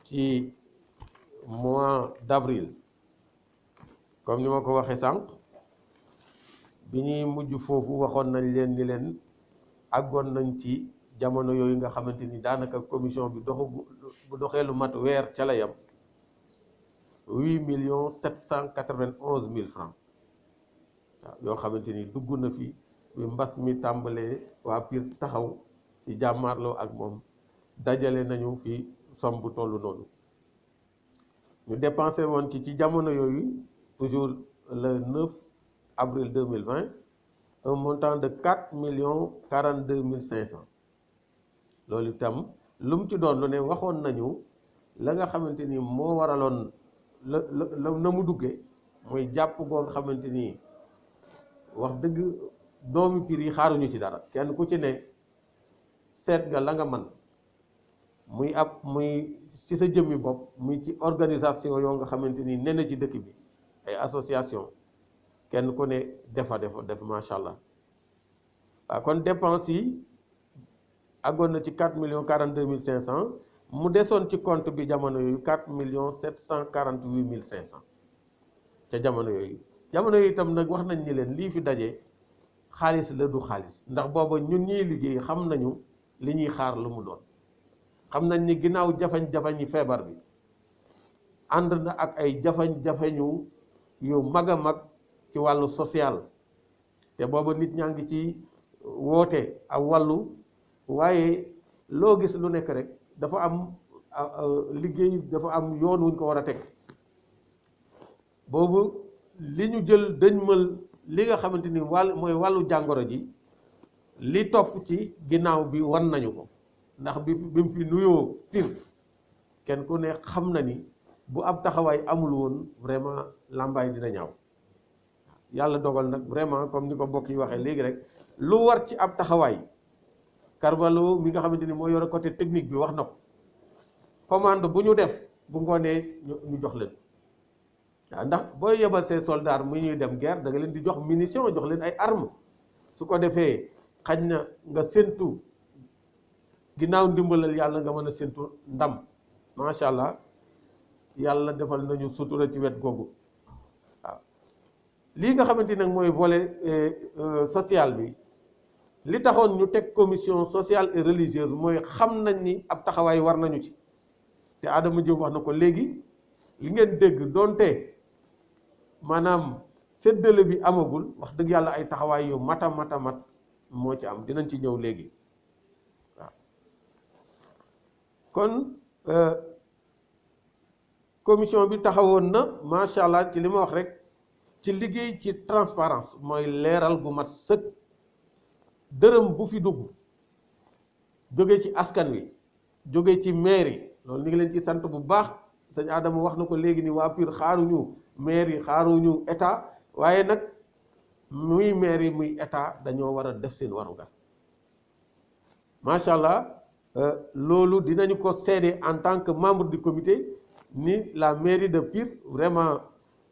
ci mois d'avril comme ni ma ko waxee sànq bi ñuy mujj foofu waxoon nañ leen ni leen àggoon nañ ci jamono yooyu nga xamante ni daanaka commission bi bu doxee lu mat weer ca la yam 8,791,000 francs waaw yoo xamante ni dugg na fi bi mbas mi tàmbalee waa Pire taxaw ci jàmmaarloo ak moom dajale nañu fi somme bu tollu noonu ñu dépensé woon ci jamono yooyu toujours le 9 avril 2020 un montant de 4 42 500 loolu itam lu mu ci doon lu ne waxoon nañu la nga xamante ni moo waraloon la na mu duggee mooy jàpp goo nga xamante ni wax dëgg doomi Pire yi xaaruñu ci dara kenn ku ci ne seet nga la nga man muy ci sa jëmmi bopp muy ci organisation yoo nga xamante ni nee na ci dëkk bi ay association kenn ku ne def macha allah waaw kon dépense yi àggoon na ci 4 42 500 mu desoon ci compte bi jamono yooyu 4 748 500 ca jamono yooyu itam nag wax nañ ni leen lii fi daje xaalis la du xaalis ndax booba ñun ñiy liggéey xam nañu li ñuy xaar lu mu doon xam nañ ni ginnaaw jafañ-jafañ yi feebar bi ànd na ak ay jafañ-jafañu yu mag a mag ci wàllu social te booba nit ñaa ngi ci woote ak wàllu waaye loo gis lu nekk rek dafa am liggéey dafa am yoon wuñ ko war a teg boobu li ñu jël dëñmal li nga xamante ni mooy wàllu jàngoro ji li topp ci ginnaaw bi wan nañu ko ndax bi mu fi nuyoo Pire kenn ku ne xam na ni bu ab taxawaay amul woon vraiment làmbaay dina ñaaw yàlla dogal nag vraiment comme ni ko mbokk yi waxee léegi rek lu war ci ab taxawaay Carvalho mi nga xamante ni moo yore côté technique bi wax na ko commande bu ñu def bu ngoonee ñu jox leen waaw ndax booy yebal ses soldats mu ñuy dem guerre da nga leen di jox munition jox leen ay armes su ko defee xaj na nga séntu ginnaaw ndimbalal yàlla nga mën a séntu ndam macha allah yàlla defal nañu sutura ci wet googu waaw lii nga xamante nag mooy volet social bi li taxoon ñu teg commission sociale et religieuse mooy xam nañ ni ab taxawaay war nañu ci te Adama Diop wax na ko léegi li ngeen dégg doonte maanaam séddale bi amagul wax dëgg yàlla ay taxawaay yu mat moo ci am dinañ ci ñëw léegi waaw kon commission bi taxawoon na macha allah ci li ma wax rek ci liggéey ci transparence mooy leeral gu mat sëkk dërëm bu fi dugg jóge ci askan wi jóge ci maire yi loolu ñu ngi leen ci sant bu baax sëñ Adama wax na ko léegi ni waa Pire xaaruñu maire yi xaaruñu état waaye nag muy maire yi muy état dañoo war a def seen warugar macha allah loolu dinañu ko seede en tant que membre du comité ni la mairie de Pire vraiment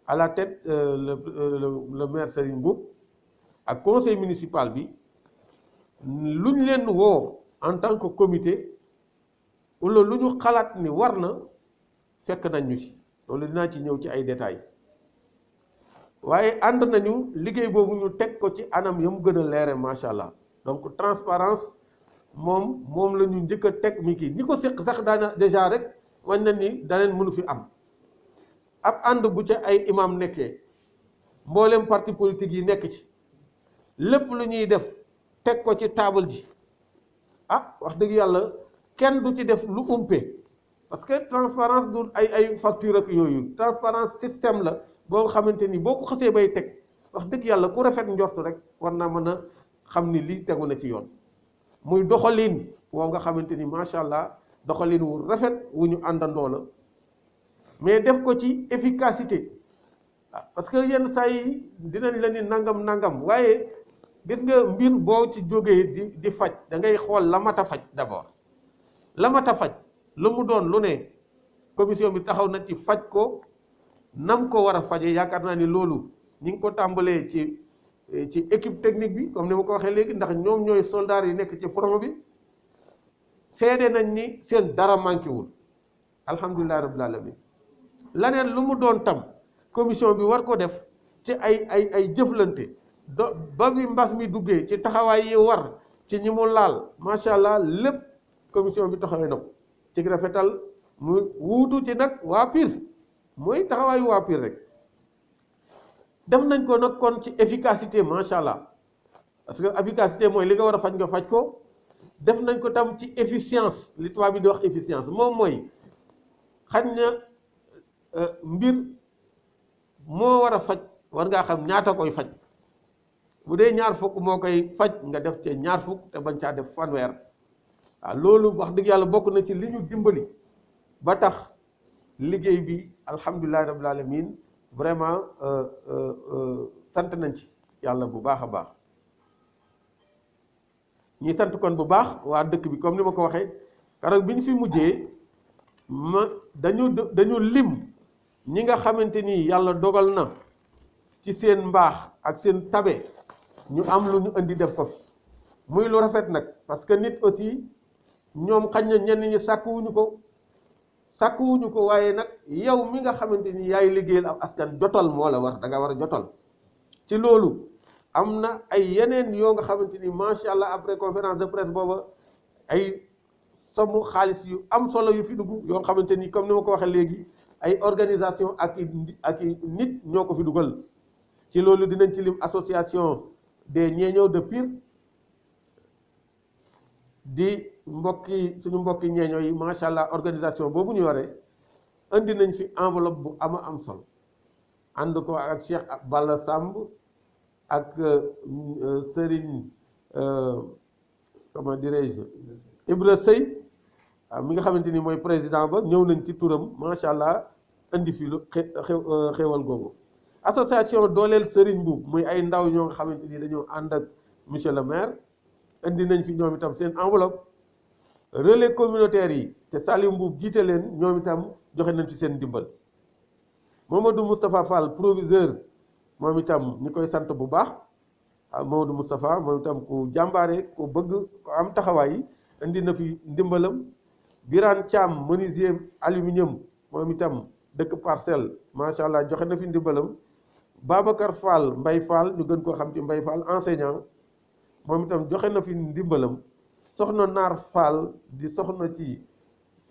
à la tête le maire Serigne Mboup ak conseil municipal bi lu ñu leen woo en tant que comité wala lu ñu xalaat ni war na fekk nañ ñu ci loolu dinaa ci ñëw ci ay détails waaye ànd nañu liggéey boobu ñu teg ko ci anam ya mu gën a leere macha allah donc transparence moom la ñu njëkk a teg mi kii ñi ko séq sax daana déjà rek wañ na ni daneen mënu fi am ab ànd bu ca ay imam nekkee mboolem parti politique yi nekk ci lépp lu ñuy def teg ko ci table ji wax dëgg yàlla kenn du ci def lu umpe parce que transparence du ay facture ak yooyu transparence système la boo xamante ni boo ko xasee bay teg wax dëgg yàlla ku rafet njort rek war naa mën a xam ni lii tegu na ci yoon muy doxalin woo nga xamante ni macha allah doxalin wu rafet wu ñu àndandoo la mais def ko ci efficacité parce que yenn saa yi dinañ la ni nangam waaye gis nga mbir boo ci jógee di faj da ngay xool la mat a faj d'abord la mat a faj lu mu doon lu ne commission bi taxaw na ci faj ko nam ko war a faje yaakaar naa ni loolu ñi ngi ko tàmbalee ci équipe technique bi comme ni ma ko waxee léegi ndax ñoom ñooy soldats yi nekk ci front bi seede nañ ni seen dara manqué wul alhamdulillahi rabbil alamin laneen lu mu doon tam commission bi war ko def ci ay jëflante ba bi mbas mi duggee ci taxawaay yi war ci ñi mu laal macha allah lépp commission bi taxawee na ko ci rafetal mu wuutu ci nag waa Pire mooy taxawaayu waa Pire rek def nañ ko nag kon ci efficacité macha allah parce que efficacité mooy li nga war a faj nga faj ko def nañ ko tam ci efficience li tubaab bi di wax efficience moom mooy xañ na mbir moo war a faj war ngaa xam ñaata koy faj bu dee ñaar fukk moo koy faj nga def ci ñaar fukk te bañ caa def fanweer waaw loolu wax dëgg yàlla bokk na ci li ñu dimbali ba tax liggéey bi alhamdulillahi rabbil alamin vraiment sant nañ ci yàlla bu baax a baax ñi sant kon bu baax waa dëkk bi comme ni ma ko waxee keroog bi ñu fi mujjee dañu lim ñi nga xamante ni yàlla dogal na ci seen mbaax ak seen tabe ñu am lu ñu indi def ko fi muy lu rafet nag parce que nit aussi ñoom xañ na ñenn ñi sàkkuwuñu ko waaye nag yow mi nga xamante ni yaay liggéeyal ab askan jotal moo la war da nga war a jotal ci loolu am na ay yeneen yoo nga xamante ni macha allah après conférence de presse booba ay somme xaalis yu am solo yu fi dugg yoo xamante ni comme ni ma ko waxee léegi ay organisation ak i nit ñoo ko fi dugal ci loolu dinañ ci lim association des ñeeñoo de Pire di suñu mbokki ñeeñoo yi macha allah organisation boobu ñu waree indi nañ fi enveloppe bu am solo ànd ko ak Cheikh Balla Samb ak Serigne comment dirais-je Ibra Sey mi nga xamante ni mooy président ba ñëw nañ ci turam macha allah indi fi lu xewal googu association dooleel Serigne Mboup muy ay ndaw ñoo nga xamante ni dañoo ànd ak monsieur le maire indi nañ fi ñoom itam seen enveloppe relais communautaire yi te Saliou Mboup jiite leen ñoom itam joxe nañ ci seen ndimbal Mamadou Moustapha Fall proviseur moom itam ñu koy sant bu baax Mamadou Moustapha moom itam ku jàmbaare ku bëgg ku am taxawaay indi na fi ndimbalam Birane Thiam menuisier aluminium moom itam dëkk Parcelles macha allah joxe na fi ndimbalam Babacar Fall Mbay Fall ñu gën koo xam ci Mbay Fall enseignant moom itam joxe na fi ndimbalam soxna Naar Fall di soxna ci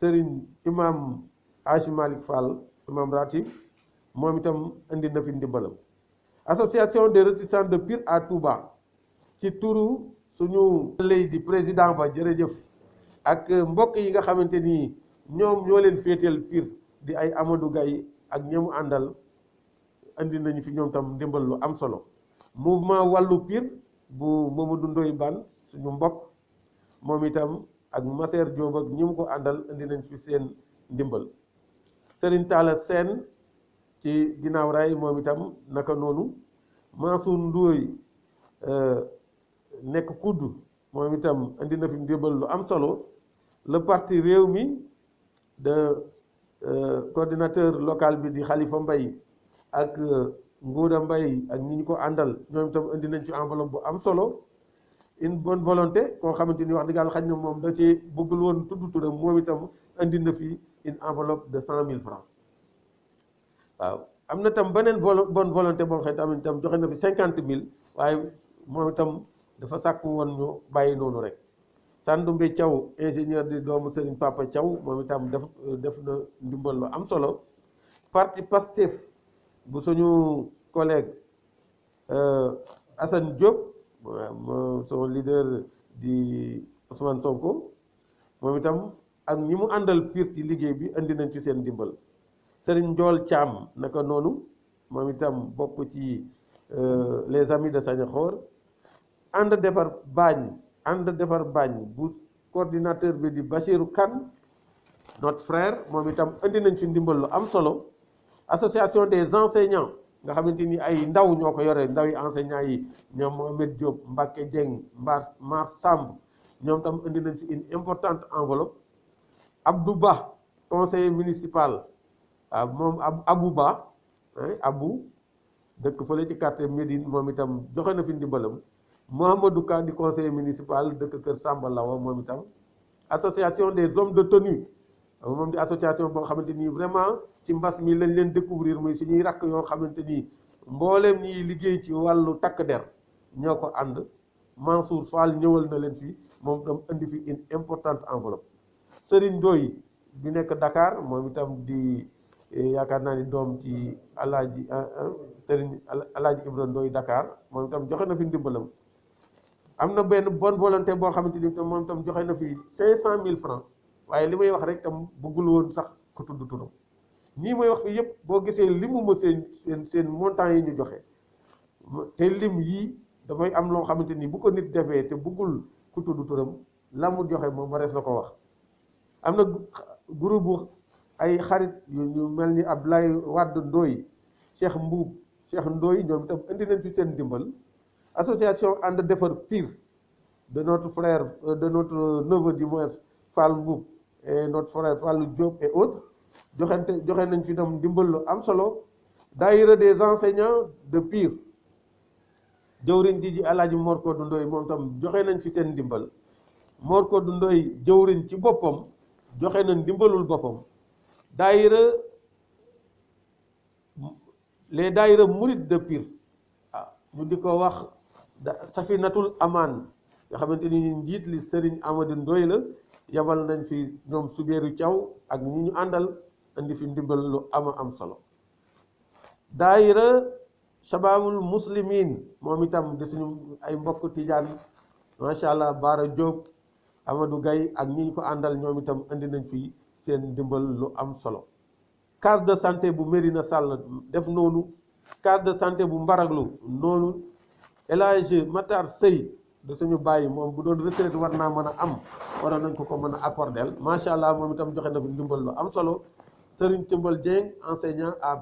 Serigne imam Aji Malick Fall imam ratib moom itam indi na fi ndimbalam association des ressortissants de Pire à Touba ci turu suñu lay di président ba jërëjëf ak mbokk yi nga xamante ni ñoom ñoo leen féeteel Pire di ay Amadou Gaye ak ñamu àndal indi nañu fi ñoom tam ndimbal lu am solo mouvement wàllu Pire bu Mamadou Ndoye Bane suñu mbokk moom itam ak Masser Diop ak ñi mu ko àndal indi nañ fi seen ndimbal Serigne Talla Sène ci ginnaaw raay moom itam naka noonu Mansour Ndoye nekk kudd moom itam indi na fi ndimbal lu am solo le parti Rewmi de coordinateur local bi di Khalifa Mbaye ak Ngouda Mbaye ak ñi ñu ko àndal ñoom itam indi nañ ci enveloppe bu am solo une bonne volonté koo xamante ni wax dëgg yàlla xañ na moom da ci bëggul woon tudd turam moom itam indi na fi une enveloppe de 100 000 francs waaw am na tam beneen bonne volonté boo xam ne tam joxe na fi 50 000 waaye moom itam dafa sàkku woon ñu bàyyi noonu rek Sandoumbe Thiaw ingénieur di doomu Serigne Papa Thiaw moom itam def na ndimbal lu am solo parti Pastef bu suñu collègue Assane Diop son leader di Ousmane Sonko moom itam ak ñi mu àndal Pire ci liggéey bi indi nañ ci seen ndimbal Serigne Ndiol Thiam naka noonu moom itam bokk ci les amis de Sañaxoor ànd defar baañ bu coordinateur bi di Bachirou Kane notre frère moom itam indi nañ ci ndimbal lu am solo association des enseignants nga xamante ni ay ndaw ñoo ko yore ndaw yi enseignants yi ñoom Mohamed Diop Mbacke Dieng Mar Samb ñoom tam indi nañ ci une importante enveloppe Abdou Ba conseiller municipal moom Abou Ba Abou dëkk fële ci quartier Médine moom itam joxe na fi ndimbalam Mouhamadou Ka di conseiller municipal dëkk Kër Samba Lawa moom itam association des hommes de tenue moom di association boo xamante ni vraiment ci mbas mi lañ leen découvrir muy suñuy rakk yoo xamante ni mbooleem ñiy liggéey ci wàllu takk der ñoo ko ànd Mansour Fall ñëwal na leen fi moom itam indi fi une importante enveloppe Serigne Ndoye bi nekk Dakar moom itam di yaakaar naa ni doom ci Alaaji Serigne Alaaji Ibra Ndoye Dakar moom itam joxe na fi ndimbalam am na benn bonne volonté boo xamante ni moom itam joxe na fi 500 000 francs waaye li may wax rek tam bëggul woon sax ko tudd turam nii may wax fi yëpp boo gisee limu ma seen montant yi ñu joxe te lim yii dafay am loo xamante ni bu ko nit defee te buggul ku tudd turam la mu joxe moom warees na ko wax. am na groupe bu ay xarit yu mel ni Abdoulaye Wade Ndoye Cheikh Mbuub Cheikh Ndoye ñoom itam indi nañ fi seen dimbal. Association ànd defar Pire de notre frère de notre neveu du moins Fall Mbuub et notre frère Fall Diop et autres joxe nañ fi tam dimbal lu am solo. Daïra des enseignants de Pire jëwriñ ji Alaaji Mor Kodou Ndoye moom tam joxe nañ fi seen ndimbal. Mor Kodou Ndoye jëwriñ ci boppam joxe nañ dimbalul boppam. daayira les daayira murid de Pire ñu di ko wax Safinatul Aman nga xamante ni njiit li Serigne Amadou Ndoye la yabal nañ fi ñoom Sugeeru Thiaw ak ñi ñu àndal indi fi ndimbal lu am solo. daayira Shababul Muslimin moom itam di suñu ay mbokk tijaan macha allah Baara Diop Amadou Gaye ak ñi ñu ko àndal ñoom itam indi nañ fi seen ndimbal lu am solo. case de santé bu Mérina Sall def noonu. case de santé bu Mbaraglu noonu. El Hadj Matar Sey de suñu bàyyi moom bu doon retraite war naa mën a am waroon nañ ko mën a accordel macha allah moom itam joxe na fi ndimbal lu am solo. Serigne Timbal Dieng enseignant à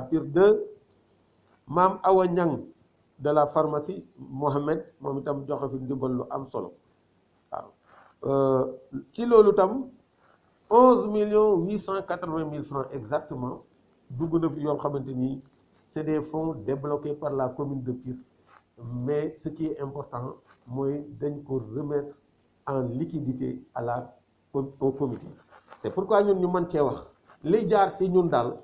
Pire 2. Maam Awa Niang de la pharmacie Mohamed moom itam joxe fi ndimbal lu am solo waaw ci loolu tam 11,880,000 francs exactement dugg na fi yoo xamante ni c'est des fonds débloqués par la commune de Pire mais ce qui est important mooy dañ ko remettre en liquidité au comité. c'est pourquoi ñun ñu mën cee wax li jaar ci ñun daal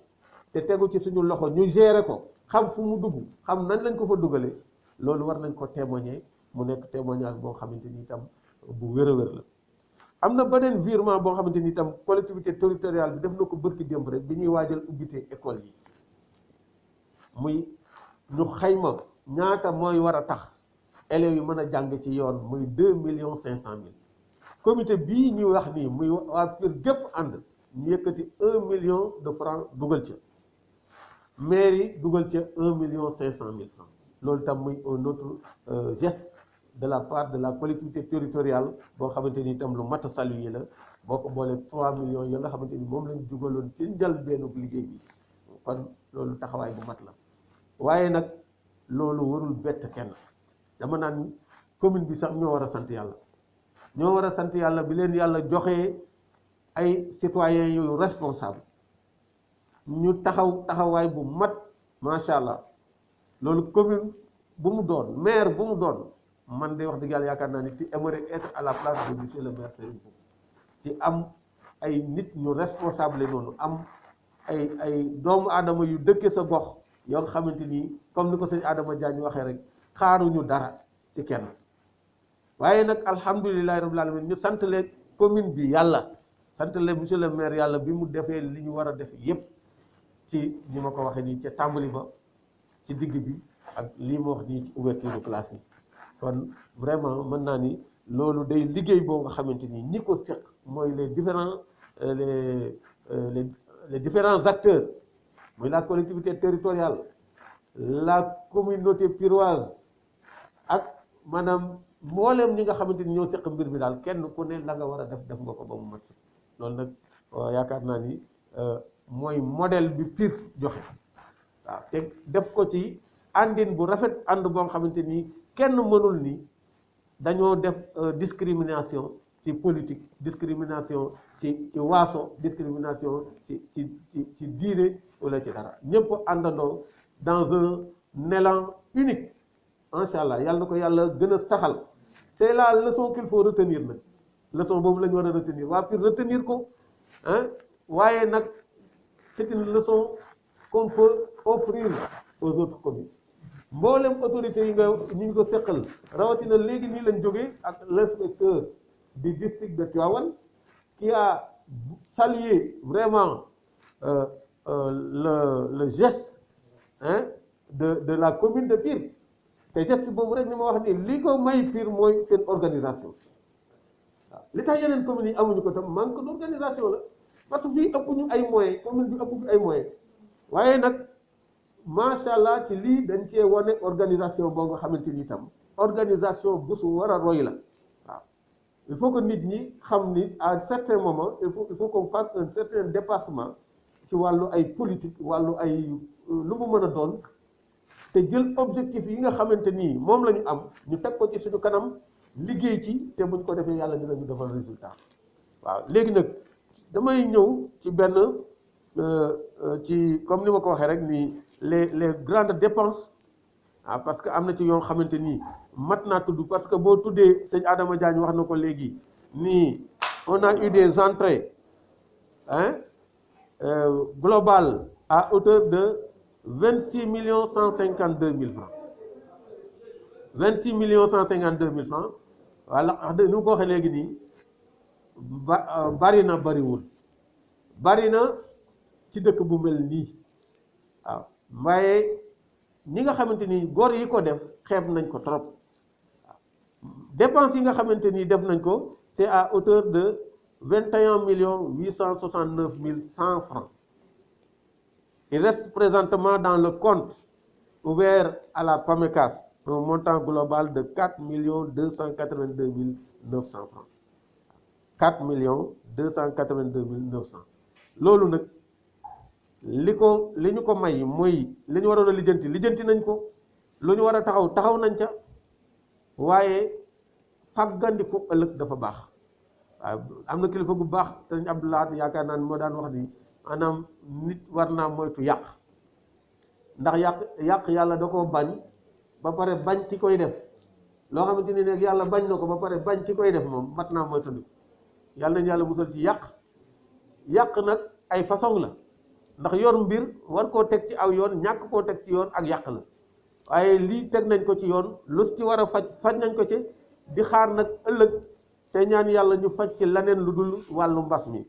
te tegu ci suñu loxo ñu gérer ko xam fu mu dugg xam nañ lañ ko fa dugalee loolu war nañ ko témoigner mu nekk témoignage boo xamante ni itam bu wér a wér la. am na beneen virement boo xamante ni itam collectivité territoriale bi def na ko bërki démb rek bi ñuy waajal ubbite école yi muy ñu xayma ñaata mooy war a tax élèves yi mën a jàng ci yoon muy 2,500,000 comité bii ñuy wax nii muy waa Pire gépp ànd ñu yëkkati 1 million de francs dugal ca mairie dugal ca 1,500,000 francs loolu tam muy un autre geste de la part de la collectivité territoriale boo xamante ni itam lu mat a saluer la boo ko boolee 3 millions ya nga xamante ni moom lañ dugaloon ci njëlbéenu liggéey bi kon loolu taxawaay bu mat la waaye nag loolu warul bett kenn dama naan commune bi sax ñoo war a sant yàlla ñoo war a sant yàlla bi leen yàlla joxee ay citoyens yu responsable ñu taxawaay bu mat macha allah loolu commune bu mu doon maire bu mu doon man de wax dëgg yàlla yaakaar naa ni ci aimerait être à la place de monsieur le maire Serigne Mboup ci am ay nit ñu responsable noonu am ay doomu aadama yu dëkke sa gox yoo nga xamante ni comme ni ko sëñ Adama Diagne waxee rek xaaruñu dara ci kenn waaye nag alhamdulilahi rabbil alamin ñu sant leen commune bi yàlla sant leen monsieur le maire yàlla bi mu defee li ñu war a def yépp ci ni ma ko waxee nii ca tàmbali ba ci digg bi ak lii ma wax nii ci ouverture de classe yi kon vraiment mën naa ni loolu day liggéey boo nga xamante ni ñi ko seq mooy les différents acteurs muy la collectivité territoriale la communauté piroise ak maanaam mbooleem ñi nga xamante ni ñoo seq mbir mi daal kenn ku ne la nga war a def nga ko ba mu mat si loolu nag yaakaar naa ni mooy modèle bi Pire joxe waaw te def ko ci àndin bu rafet ànd boo nga xamante ni kenn mënul ni dañoo def discrimination ci politique discrimination ci waaso discrimination ci diine wala ci dara ñëpp àndandoo dans un élan unique incha allah yàlla na ko yàlla gën a saxal c'est la leçon qu'il faut retenir nag leçon boobu la ñu war a retenir waa Pire retenir ko waaye nag c'est une leçon qu'on peut offrir aux autres communes mboolem autorités yi nga ñu ngi ko seqal rawatina léegi nii lañ jógee ak l'inspecteur du district de Tivaouane qui a salué vraiment le geste de la commune de Pire te geste boobu rek ni ma wax nii li ko may Pire mooy seen organisation waaw li tax yeneen communes yi amuñu ko tam manque d'organisation la parce que fii ëpp ñu ay moyens commune bi ëpp fi ay moyens waaye nag macha allah ci lii dañ cee wane organisation boo nga xamante ni itam organisation bu su war a roy la waaw il faut que nit ñi xam ni à un certain moment il faut qu'on fasse un certain dépassement ci wàllu ay politique wàllu ay lu mu mën a doon te jël objectif yi nga xamante ni moom la ñu am ñu teg ko ci suñu kanam liggéey ci te buñ ko defee yàlla dinañu defal résultat waaw léegi nag damay ñëw ci benn ci comme ni ma ko waxee rek ni les grandes dépenses parce que am na ci yoo xamante ni mat naa tudd parce que boo tuddee sëñ Adama Diagne wax na ko léegi nii on a eu des entrées globales à hauteur de 26 152 000 francs 26 152 000 francs voilà ni mu ko waxee léegi nii bari na bariwul bari na ci dëkk bu mel nii waaw waaye ñi nga xamante ni góor yi ko def xeeb nañ ko trop waaw dépenses yi nga xamante ni def nañ ko c'est à hauteur de 21 869 100 francs. Il reste présentement dans le compte ouvert à la PAMECAS un montant global de 4 282 900 francs. 4 282 900. loolu nag li ñu ko may mooy li ñu waroon a lijjanti nañ ko lu ñu war a taxaw nañ ca waaye fàggandiku ëllëg dafa baax waaw am na kilifa gu baax sëñ Abdoulaye yaakaar naa ne moo daan wax ni maanaam nit war naa moytu yàq ndax yàq yàlla da koo bañ ba pare bañ ci koy def loo xamante ni nag yàlla bañ na ko ba pare bañ ci koy def moom mat naa moytu yàlla nañ yàlla musal ci yàq nag ay façon la ndax yor mbir war koo teg ci aw yoon ñàkk koo teg ci yoon ak yàq la waaye lii teg nañ ko ci yoon lu ci war a faj nañ ko ci di xaar nag ëllëg te ñaan yàlla ñu faj ci leneen lu dul wàllu mbas mi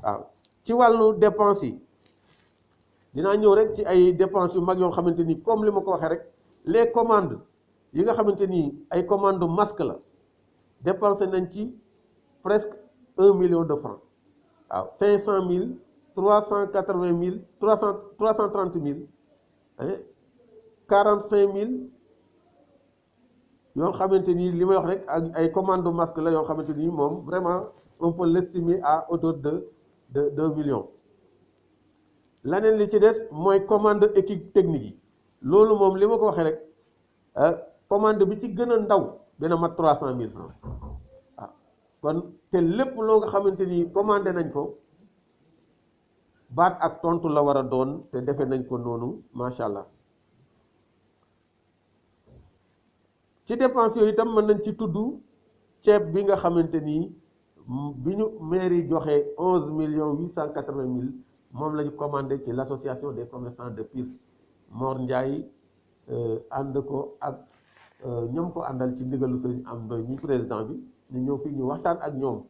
waaw ci wàllu dépense yi dinaa ñëw rek ci ay dépenses yu mag yoo xamante ni comme li ma ko waxee rek les commandes yi nga xamante ni ay commande masque la dépensé nañ ci presque 1 million de francs waaw 500 000 380 000 330 000 45 000 yoo xamante ni li may wax rek ak ay commande masque la yoo xamante ni moom vraiment on peut l'estimer à hauteur de 2 millions. leneen li ci des mooy commande équipe technique yi loolu moom li ma ko waxee rek commande bi ci gën a ndaw dina mat 300 000 francs waaw kon te lépp loo nga xamante ni commandé nañ ko baat ak tontu la war a doon te defe nañ ko noonu macha allah ci dépense yooyu itam mën nañ ci tudd ceeb bi nga xamante ni bi ñu mairie joxe 11 880 000 moom la ñu commandé ci l'association des commerçants de Pire Mor Ndiaye ànd ko ak ñoom ko àndal ci ndigalu sëñ am doy ñi président bi ñu ñëw fii ñu waxtaan ak ñoom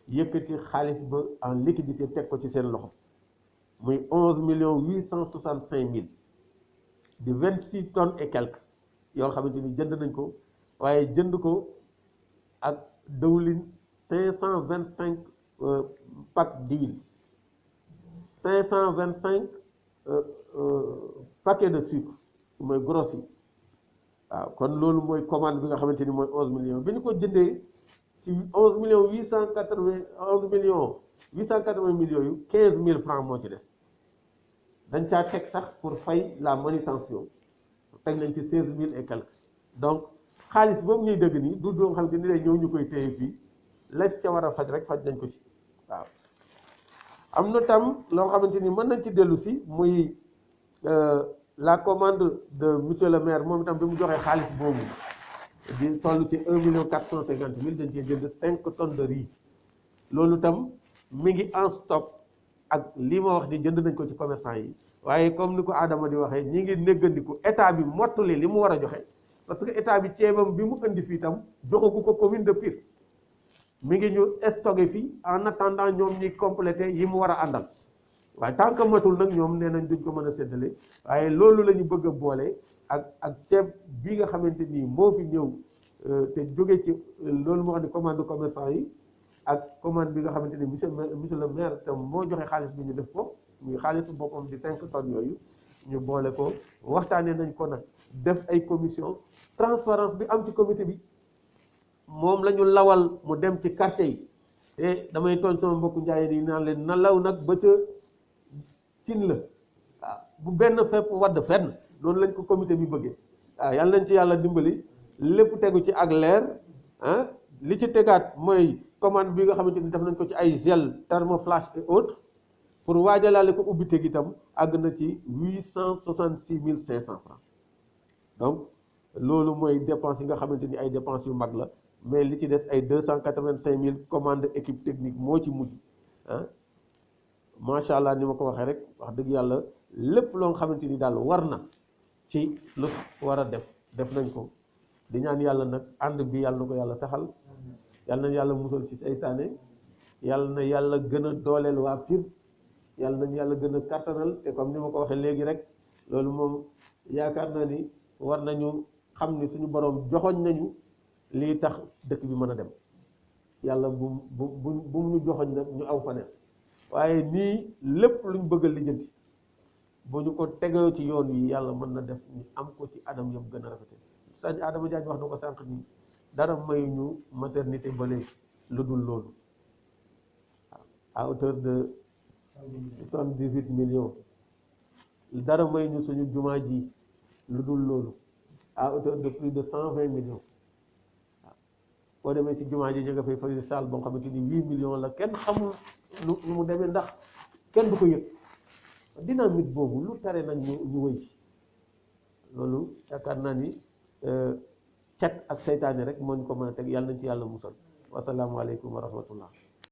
yëkkati xaalis ba en liquidité teg ko ci seen loxo muy 11 865 000 di 26 tonnes et quelques yoo xamante ni jënd nañ ko waaye jënd ko ak dëwlin 525 packs d'huile 525 paquets de sucre mooy gros yi waaw kon loolu mooy commande bi nga xamante ni mooy 11 millions bi ñu ko jëndee ci 11 millions 880 mille yooyu 15 000 francs moo ci des dañ caa teg sax pour fay la manutention teg nañ ci 16 000 et quelques donc xaalis boobu ñuy dëgg nii du doo xamante ni lay ñëw ñu koy téye fii la ca war a faj rek faj nañ ko ci waaw am na tam loo xamante ni mën nañ ci dellu si muy la commande de monsieur le maire moom itam bi mu joxee xaalis boobu di toll ci 1 450 000 dañ cee jënd 5 tonnes de riz loolu tam mi ngi en stock ak lii ma wax ni jënd nañ ko ci commerçant yi waaye comme ni ko Adama di waxee ñi ngi néggandiku état bi mottali li mu war a joxe parce que état bi ceebam bi mu indi fii tam joxagu ko commune de Pire mi ngi ñu stocké fii en attendant ñoom ñi complété yi mu war a àndal waaye tant que matul nag ñoom nee nañ duñ ko mën a séddale waaye loolu la ñu bëgg a boole ak ceeb bi nga xamante nii moo fi ñëw te jóge ci loolu moo xam ne commande commerçant yi ak commande bi nga xamante ni monsieur le maire tam moo joxe xaalis bi ñu def ko muy xaalisu boppam di 5 tonnes yooyu ñu boole ko waxtaanee nañ ko nag def ay commission transparence bi am ci comité bi moom la ñu lawal mu dem ci quartier yi te damay tooñ sama mbokku njaay yi naan leen na law nag ba ca cin la waaw bu benn fépp wadd fenn noonu lañ ko comité bi bëggee waaw yàlla nañ ci yàlla dimbali lépp tegu ci ak leer ah li ci tegaat mooy commande bi nga xamante ni def nañ ko ci ay gel thermoflash et autres pour waajalaale ko ubbite gi itam àgg na ci 866 500 francs donc loolu mooy dépense yi nga xamante ni ay dépenses yu mag la mais li ci des ay 285 000 commande équipe technique moo ci mujj ah macha allah ni ma ko waxee rek wax dëgg yàlla lépp loo nga xamante ni daal war na ci lu war a def nañ ko di ñaan yàlla nag ànd bi yàlla na ko yàlla saxal yàlla na yàlla musal ci seytaane yàlla na yàlla gën a dooleel waa Pire yàlla nañu yàlla gën a kattanal te comme ni ma ko waxee léegi rek loolu moom yaakaar naa ni war nañu xam ni suñu borom joxoñ nañu lii tax dëkk bi mën a dem yàlla bu ñu joxoñ nag ñu aw fa ne waaye nii lépp luñ bëgg a lijjanti bu ñu ko tegoo ci yoon yi yàlla mën na def ñu am ko ci anam yëpp gën a rafete sëñ Adama Diagne wax na ko sànq nii dara may ñu maternité ba léegi lu dul loolu à hauteur de 78 millions dara may ñu suñu jumaa ji lu dul loolu à hauteur de plus de 120 millions waaw boo demee ci jumaa ji ñu nga fay fay salle boo xamante ni 8 millions la kenn xamul lu mu demee ndax kenn du ko yëg dynamique boobu lu tere nag ñu wëy ci loolu yaakaar naa ni cat ak seytaane rek moo ñu ko mën a teg yàlla nañ ci yàlla musal wasalaamualeykum wa rahmatullah